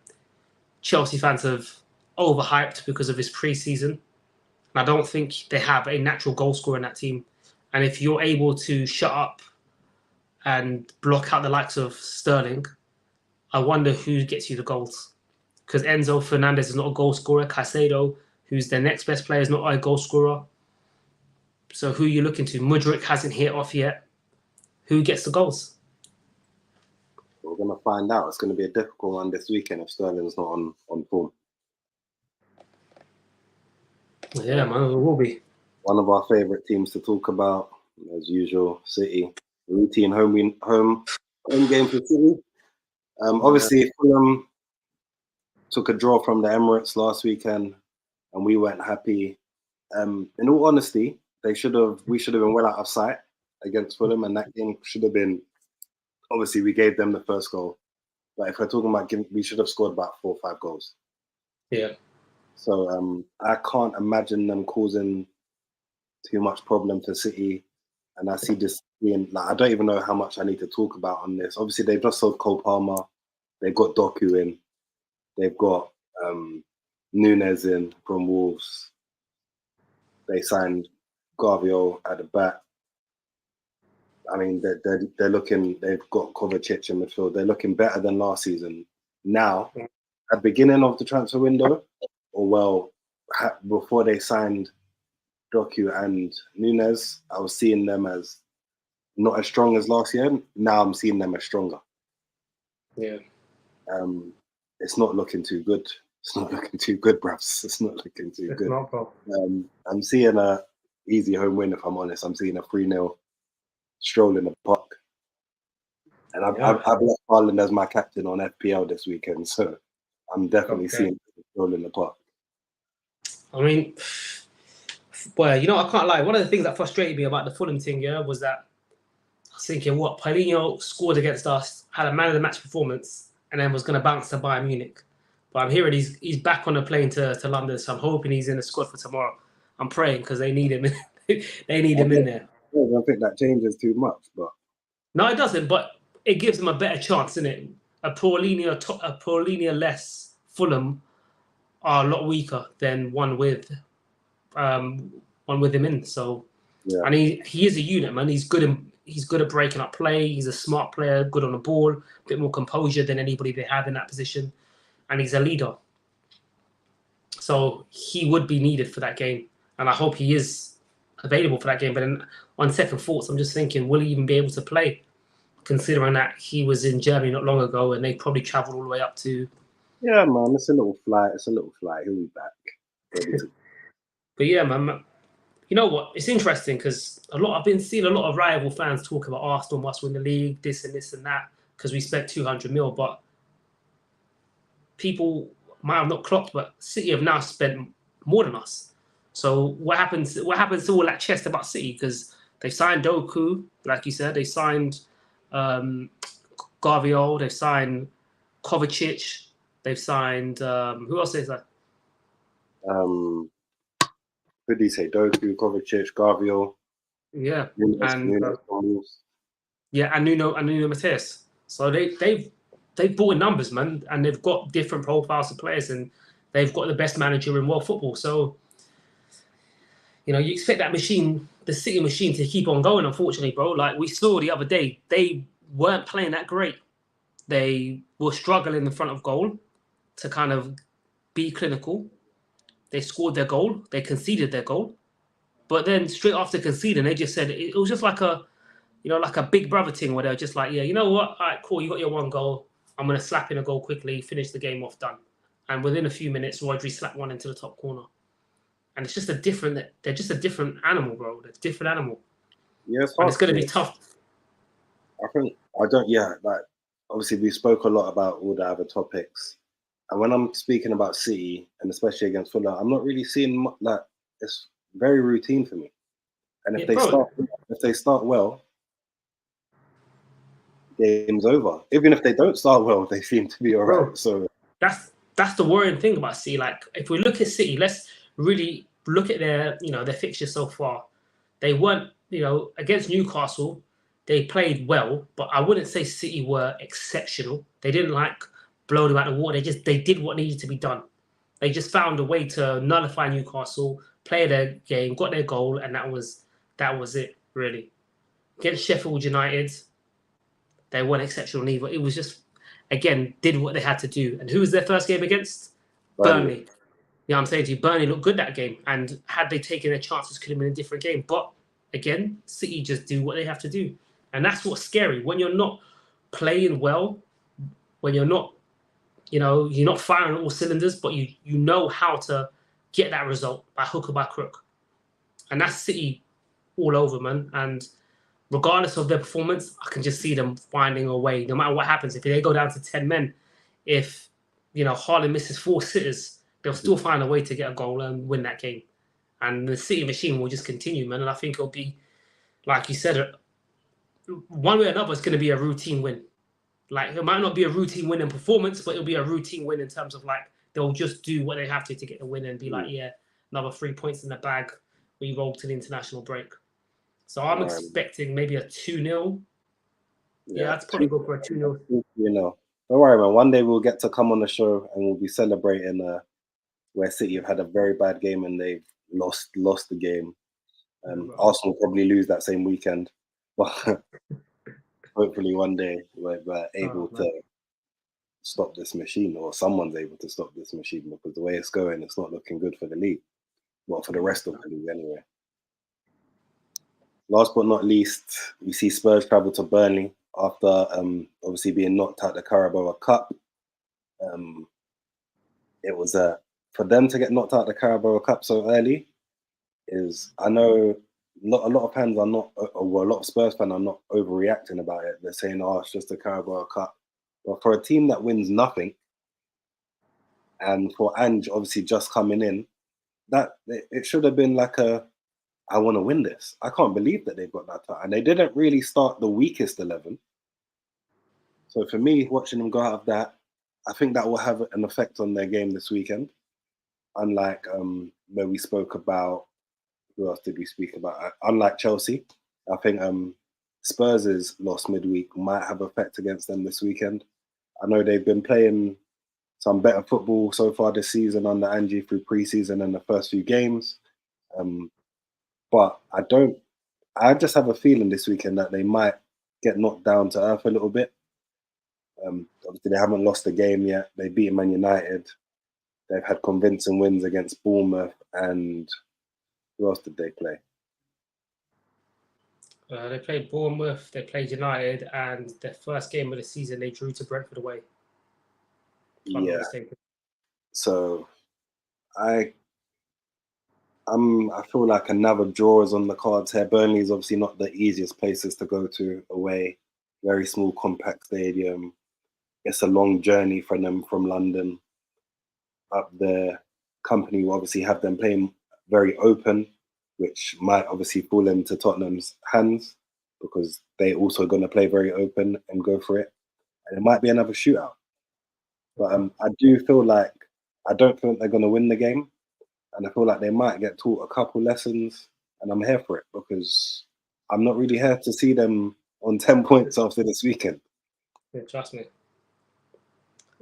Chelsea fans have overhyped because of his preseason. And I don't think they have a natural goal scorer in that team. And if you're able to shut up and block out the likes of Sterling, I wonder who gets you the goals. Because Enzo Fernandez is not a goal scorer. Caicedo, who's their next best player, is not a goal scorer. So who are you looking to? Mudryk hasn't hit off yet. Who gets the goals? We're going to find out. It's going to be a difficult one this weekend if Sterling's not on form. Yeah, man, it will be. One of our favourite teams to talk about, as usual, City. Routine home game for City. Obviously, Fulham took a draw from the Emirates last weekend, and we weren't happy. In all honesty, we should have been well out of sight against Fulham, and that game should have been. Obviously, we gave them the first goal, but if we're talking about we should have scored about 4 or 5 goals. Yeah. So I can't imagine them causing too much problem for City, and I see this being like I don't even know how much I need to talk about on this. Obviously, they've just sold Cole Palmer, they've got Doku in, they've got Nunes in from Wolves. They signed Garvio at the back. I mean, they're looking. They've got Kovacic in midfield. They're looking better than last season. Now, at the beginning of the transfer window, before they signed Doku and Nunes, I was seeing them as not as strong as last year. Now I'm seeing them as stronger. Yeah. It's not looking too good. It's not looking too good, bruv. It's not looking too good. I'm seeing a easy home win, if I'm honest. I'm seeing a 3-0 stroll in the park. And I've left Haaland as my captain on FPL this weekend, so I'm definitely seeing the goal in the park. I mean, well, you know, I can't lie. One of the things that frustrated me about the Fulham thing, was that I was thinking, what, Paulinho scored against us, had a man of the match performance, and then was going to bounce to Bayern Munich. But I'm hearing he's back on a plane to London, so I'm hoping he's in the squad for tomorrow. I'm praying because they need him. They need him in there. I don't think that changes too much, but no, it doesn't. But it gives them a better chance, isn't it? A Paulinho less Fulham are a lot weaker than one with him in. So, and he is a unit, man. He's good at breaking up play. He's a smart player, good on the ball, a bit more composure than anybody they have in that position, and he's a leader. So he would be needed for that game, and I hope he is available for that game. But then, on second thoughts, I'm just thinking, will he even be able to play? Considering that he was in Germany not long ago, and they probably travelled all the way up to. Yeah, man, it's a little flight. He'll be back. But yeah, man. You know what? It's interesting because I've been seeing a lot of rival fans talk about Arsenal must win the league, this and this and that, because we spent 200 mil. But people might have not clocked, but City have now spent more than us. So what happens to all that chest about City? Because they signed Doku, like you said, they signed Garviol, they've signed Kovacic, they've signed who else is that? Who did he say? Doku, Kovacic, Garviol. Yeah, and Nuno Matheus. So they've brought in numbers, man, and they've got different profiles of players, and they've got the best manager in world football. So, you know, you expect that machine, the City machine, to keep on going. Unfortunately, bro, like we saw the other day, they weren't playing that great. They were struggling in front of goal to kind of be clinical. They scored their goal. They conceded their goal. But then straight after conceding, they just said it was just like a big brother thing where they're just like, yeah, you know what? All right, cool. You got your one goal. I'm going to slap in a goal quickly, finish the game off, done. And within a few minutes, Rodri slapped one into the top corner. And it's just they're just a different animal, bro. They're a different animal. Yeah, it's going to be tough. Like, obviously we spoke a lot about all the other topics. And when I'm speaking about City, and especially against Fulham, I'm not really seeing like it's very routine for me. And if they start well, game's over. Even if they don't start well, they seem to be all right. So that's the worrying thing about City. Like if we look at City, let's really look at their fixtures so far. They weren't, against Newcastle, they played well, but I wouldn't say City were exceptional. They didn't blow them out of the water. They did what needed to be done. They just found a way to nullify Newcastle, play their game, got their goal, and that was it, really. Against Sheffield United, they weren't exceptional either. It was just, again, did what they had to do. And who was their first game against? Burnley. Yeah, I'm saying to you, Burnley looked good that game. And had they taken their chances, could have been a different game. But, again, City just do what they have to do. And that's what's scary. When you're not playing well, when you're not, you're not firing all cylinders, but you know how to get that result by hook or by crook. And that's City all over, man. And regardless of their performance, I can just see them finding a way, no matter what happens. If they go down to 10 men, if, Haaland misses 4 sitters, they'll still find a way to get a goal and win that game. And the City machine will just continue, man. And I think it'll be, like you said, one way or another, it's going to be a routine win. Like, it might not be a routine win in performance, but it'll be a routine win in terms of, they'll just do what they have to get the win and be another 3 points in the bag. We roll to the international break. So I'm expecting maybe a 2-0. Yeah, that's probably go for a 2-0. Don't worry, man. One day we'll get to come on the show and we'll be celebrating where City have had a very bad game and they've lost the game. Arsenal probably lose that same weekend. But hopefully one day we're able to stop this machine, or someone's able to stop this machine, because the way it's going, it's not looking good for the league. Well, for the rest of the league anyway. Last but not least, we see Spurs travel to Burnley after obviously being knocked out the Carabao Cup. It was for them to get knocked out the Carabao Cup so early. I know a lot of fans are not, well, a lot of Spurs fans are not overreacting about it. They're saying, "Oh, it's just a Carabao Cup." But for a team that wins nothing, and for Ange obviously just coming in, that it should have been like I want to win this. I can't believe that they've got that time, and they didn't really start the weakest 11. So for me, watching them go out of that, I think that will have an effect on their game this weekend. Unlike where we spoke about, who else did we speak about? Unlike Chelsea, I think Spurs' loss midweek might have effect against them this weekend. I know they've been playing some better football so far this season under Angie through preseason and the first few games. But I just have a feeling this weekend that they might get knocked down to earth a little bit. Obviously, they haven't lost a game yet. They beat Man United. They've had convincing wins against Bournemouth, and who else did they play? They played Bournemouth, they played United, and their first game of the season they drew to Brentford away. Yeah. So I feel like another draw is on the cards here. Burnley is obviously not the easiest places to go to away. Very small, compact stadium. It's a long journey for them from London up there. Company will obviously have them playing very open, which might obviously fall into Tottenham's hands because they also going to play very open and go for it. And it might be another shootout. But I do feel like I don't think they're going to win the game. And I feel like they might get taught a couple lessons. And I'm here for it because I'm not really here to see them on 10 points after this weekend. Yeah, trust me.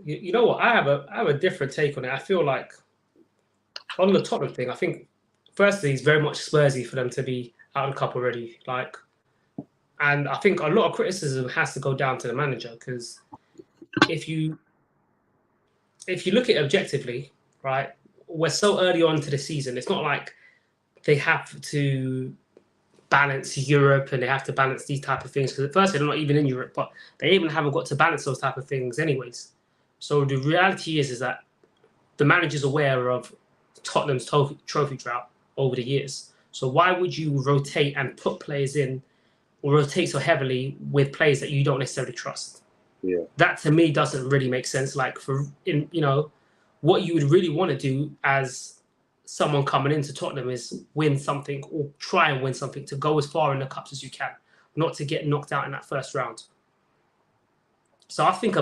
You know what? I have a different take on it. I feel like on the Tottenham thing, I think firstly it's very much Spursy for them to be out of the cup already. And I think a lot of criticism has to go down to the manager because if you look at it objectively, right, we're so early on to the season. It's not like they have to balance Europe and they have to balance these type of things because at first they're not even in Europe, but they even haven't got to balance those type of things anyways. So the reality is that the manager's aware of Tottenham's trophy drought over the years. So why would you rotate and put players in or rotate so heavily with players that you don't necessarily trust? Yeah. That to me doesn't really make sense. Like what you would really want to do as someone coming into Tottenham is win something or try and win something to go as far in the cups as you can, not to get knocked out in that first round. So I think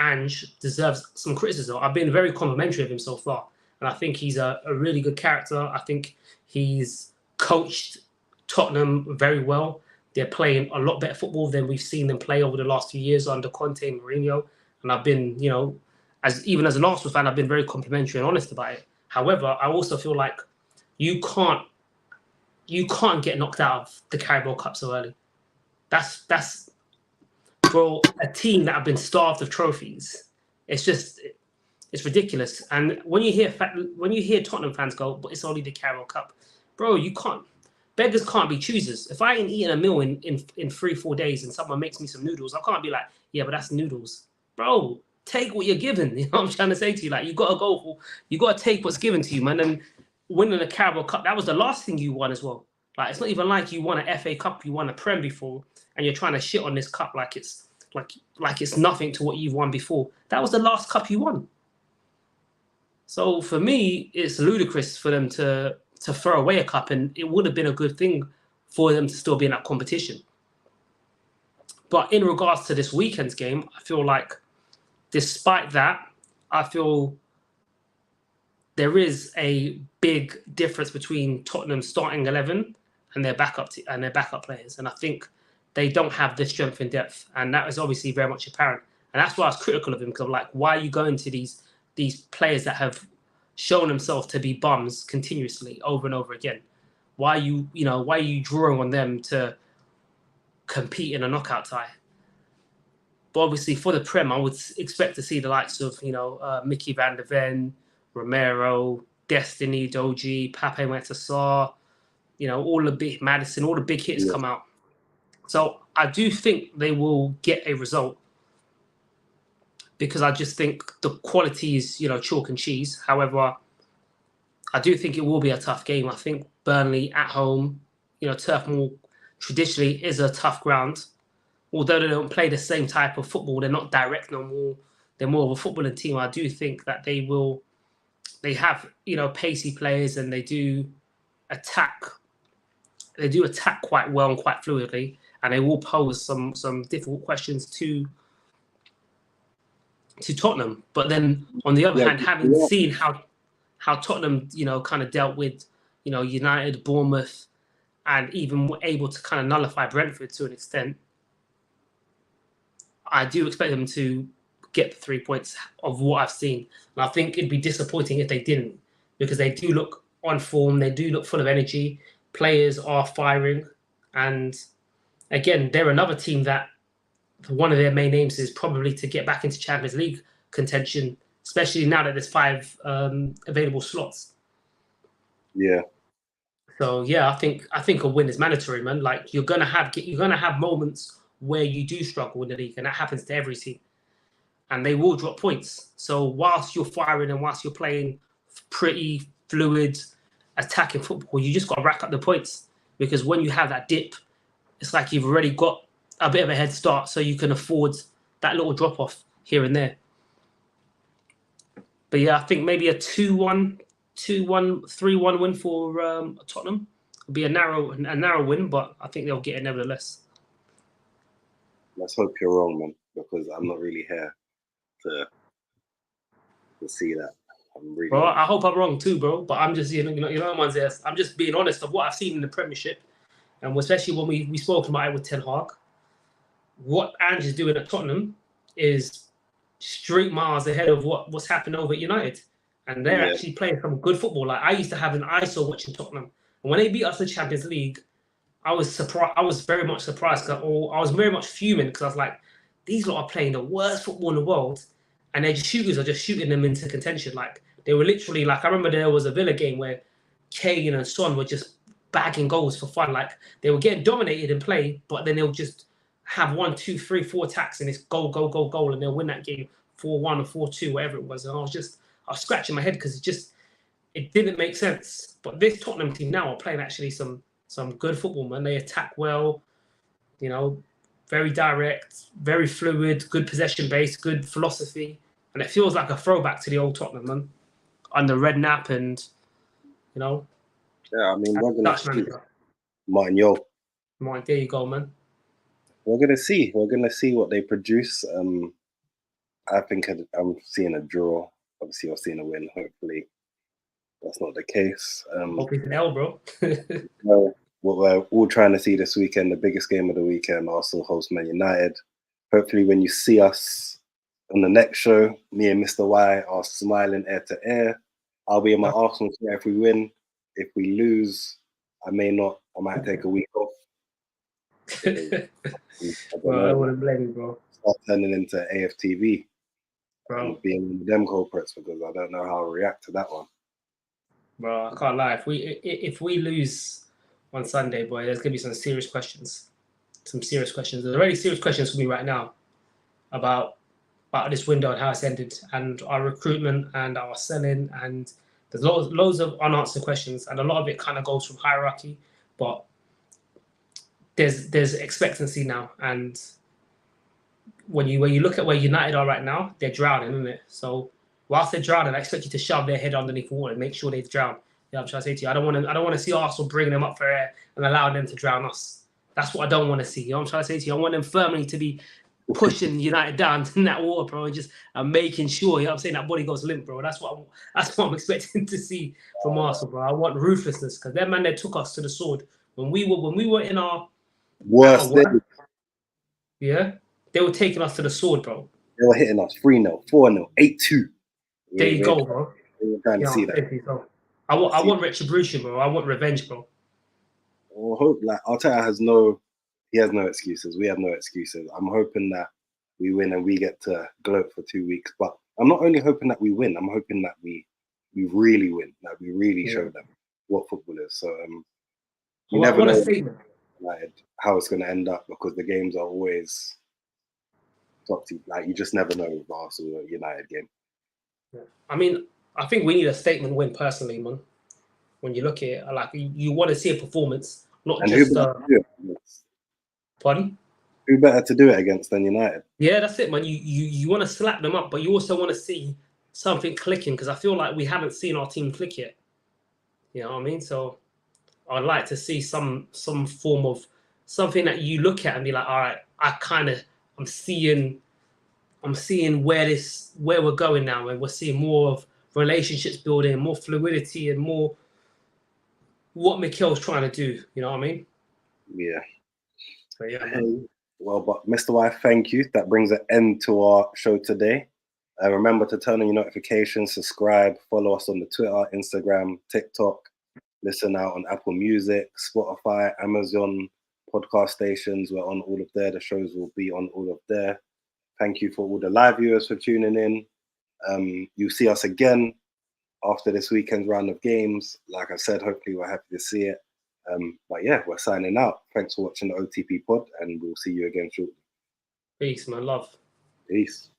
Ange deserves some criticism. I've been very complimentary of him so far, and I think he's a really good character. I think he's coached Tottenham very well. They're playing a lot better football than we've seen them play over the last few years under Conte and Mourinho. And I've been, as an Arsenal fan, I've been very complimentary and honest about it. However, I also feel like you can't get knocked out of the Carabao Cup so early. That's for a team that have been starved of trophies. It's ridiculous. And when you hear Tottenham fans go, but it's only the Carabao Cup, bro, you can't. Beggars can't be choosers. If I ain't eating a meal in 3-4 days and someone makes me some noodles, I can't be like, yeah, but that's noodles. Bro, take what you're given. You know what I'm trying to say to you? Like, you got to take what's given to you, man. And winning the Carabao Cup, that was the last thing you won as well. Like, it's not even like you won an FA Cup, you won a Prem before, and you're trying to shit on this cup like it's nothing to what you've won before. That was the last cup you won. So for me, it's ludicrous for them to throw away a cup, and it would have been a good thing for them to still be in that competition. But in regards to this weekend's game, I feel like despite that, I feel there is a big difference between Tottenham's starting 11 and their backup players. And I think they don't have the strength and depth. And that is obviously very much apparent. And that's why I was critical of him, because I'm like, why are you going to these players that have shown themselves to be bums continuously over and over again? Why are you drawing on them to compete in a knockout tie? But obviously for the Prem, I would expect to see the likes of, Mickey van der Ven, Romero, Destiny, Doji, Pape Matar, all the big Madison, all the big hits come out. So I do think they will get a result, because I just think the quality is, chalk and cheese. However, I do think it will be a tough game. I think Burnley at home, Turf Moor traditionally is a tough ground. Although they don't play the same type of football, they're not direct no more. They're more of a footballing team. I do think that they have pacey players, and they do attack. They do attack quite well and quite fluidly, and they will pose some difficult questions to Tottenham. But then on the other hand, having seen how Tottenham kind of dealt with United, Bournemouth, and even were able to kind of nullify Brentford to an extent, I do expect them to get the 3 points of what I've seen. And I think it'd be disappointing if they didn't, because they do look on form. They do look full of energy. Players are firing. And again, they're another team that one of their main aims is probably to get back into Champions League contention, especially now that there's 5 available slots. Yeah. So yeah, I think a win is mandatory, man. Like you're gonna have moments where you do struggle in the league, and that happens to every team, and they will drop points. So whilst you're firing and whilst you're playing pretty fluid, attacking football, you just got to rack up the points, because when you have that dip, it's like you've already got a bit of a head start, so you can afford that little drop off here and there. But yeah, I think maybe a 2-1, 2-1, 3-1 win for Tottenham would be a narrow win, but I think they'll get it nevertheless. Let's hope you're wrong, man, because I'm not really here to see that. Bro, I hope I'm wrong too, bro. But I'm just, I'm just being honest of what I've seen in the Premiership, and especially when we spoke about it with Ten Hag. What Ange's doing at Tottenham is straight miles ahead of what's happened over at United, and they're actually playing some good football. Like I used to have an ISO watching Tottenham, and when they beat us in the Champions League, I was surprised. I was very much surprised, or I was very much fuming, because I was like, these lot are playing the worst football in the world, and their shooters are just shooting them into contention. Like they were literally like, I remember there was a Villa game where Kane and Son were just bagging goals for fun. Like they were getting dominated in play, but then they'll just have 1, 2, 3, 4 attacks, and it's goal, and they'll win that game 4-1 or 4-2, whatever it was. And I was scratching my head, because it didn't make sense. But this Tottenham team now are playing actually some good football, man. They attack well, very direct, very fluid, good possession base, good philosophy. And it feels like a throwback to the old Tottenham, man, under Redknapp and, Yeah, I mean, we're going Dutch to see. manager. Martin, there you go, man. We're going to see. We're going to see what they produce. I think I'm seeing a draw. Obviously, I'm seeing a win. Hopefully, that's not the case. Hopefully it's an L, bro. Well, what we're all trying to see this weekend, the biggest game of the weekend, Arsenal host Man United. Hopefully, when you see us on the next show, me and Mr. Y are smiling ear to ear. I'll be in my Arsenal chair if we win. If we lose, I might take a week off. Bro, I wouldn't blame you, bro. Start turning into AFTV. Bro. And being one of them culprits, because I don't know how I'll react to that one. Bro, I can't lie. If we lose on Sunday, boy, there's gonna be some serious questions. There's already serious questions for me right now about this window and how it's ended, and our recruitment and our selling, and there's loads of unanswered questions, and a lot of it kind of goes from hierarchy, but there's expectancy now, and when you look at where United are right now, they're drowning, isn't it? So whilst they're drowning, I expect you to shove their head underneath the water and make sure they drown. I'm trying to say to you, I don't want to see Arsenal bringing them up for air and allowing them to drown us. That's what I don't want to see. I'm trying to say to you, I want them firmly to be pushing United down in that water, bro, and just making sure, I'm saying, that body goes limp, bro. That's what I'm expecting to see from Arsenal, bro. I want ruthlessness, because that man, they took us to the sword when we were in our worst day. Yeah, they were taking us to the sword, bro. They were hitting us 3-0, 4-0, 8-2. There you go, bro. We're trying to see that. I want retribution, bro. I want revenge, bro. Well, hope Arteta has no excuses. We have no excuses. I'm hoping that we win and we get to gloat for 2 weeks. But I'm not only hoping that we win. I'm hoping that we really win. That we really show them what football is. So you never know how it's going to end up, because the games are always toxic. Like you just never know with Arsenal United game. Yeah. I mean, I think we need a statement win personally, man. When you look at it, like you want to see a performance not And just pardon. who better to do it against than United? Yeah, that's it, man. You want to slap them up, but you also want to see something clicking because I feel like we haven't seen our team click yet. You know what I mean? So I'd like to see some form of something that you look at and be like, all right, I'm seeing where we're going now, and we're seeing more of relationships building, more fluidity, and more what Mikel's trying to do. You know what I mean? Yeah. But yeah, man. Hey, well, but Mr. Y, thank you. That brings an end to our show today. Remember to turn on your notifications, subscribe, follow us on the Twitter, Instagram, TikTok. Listen out on Apple Music, Spotify, Amazon podcast stations. We're on all of there. The shows will be on all of there. Thank you for all the live viewers for tuning in. You'll see us again after this weekend's round of games. Like I said, hopefully we're happy to see it. But yeah, we're signing out. Thanks for watching the OTP pod, and we'll see you again shortly. Peace, man. Love. Peace.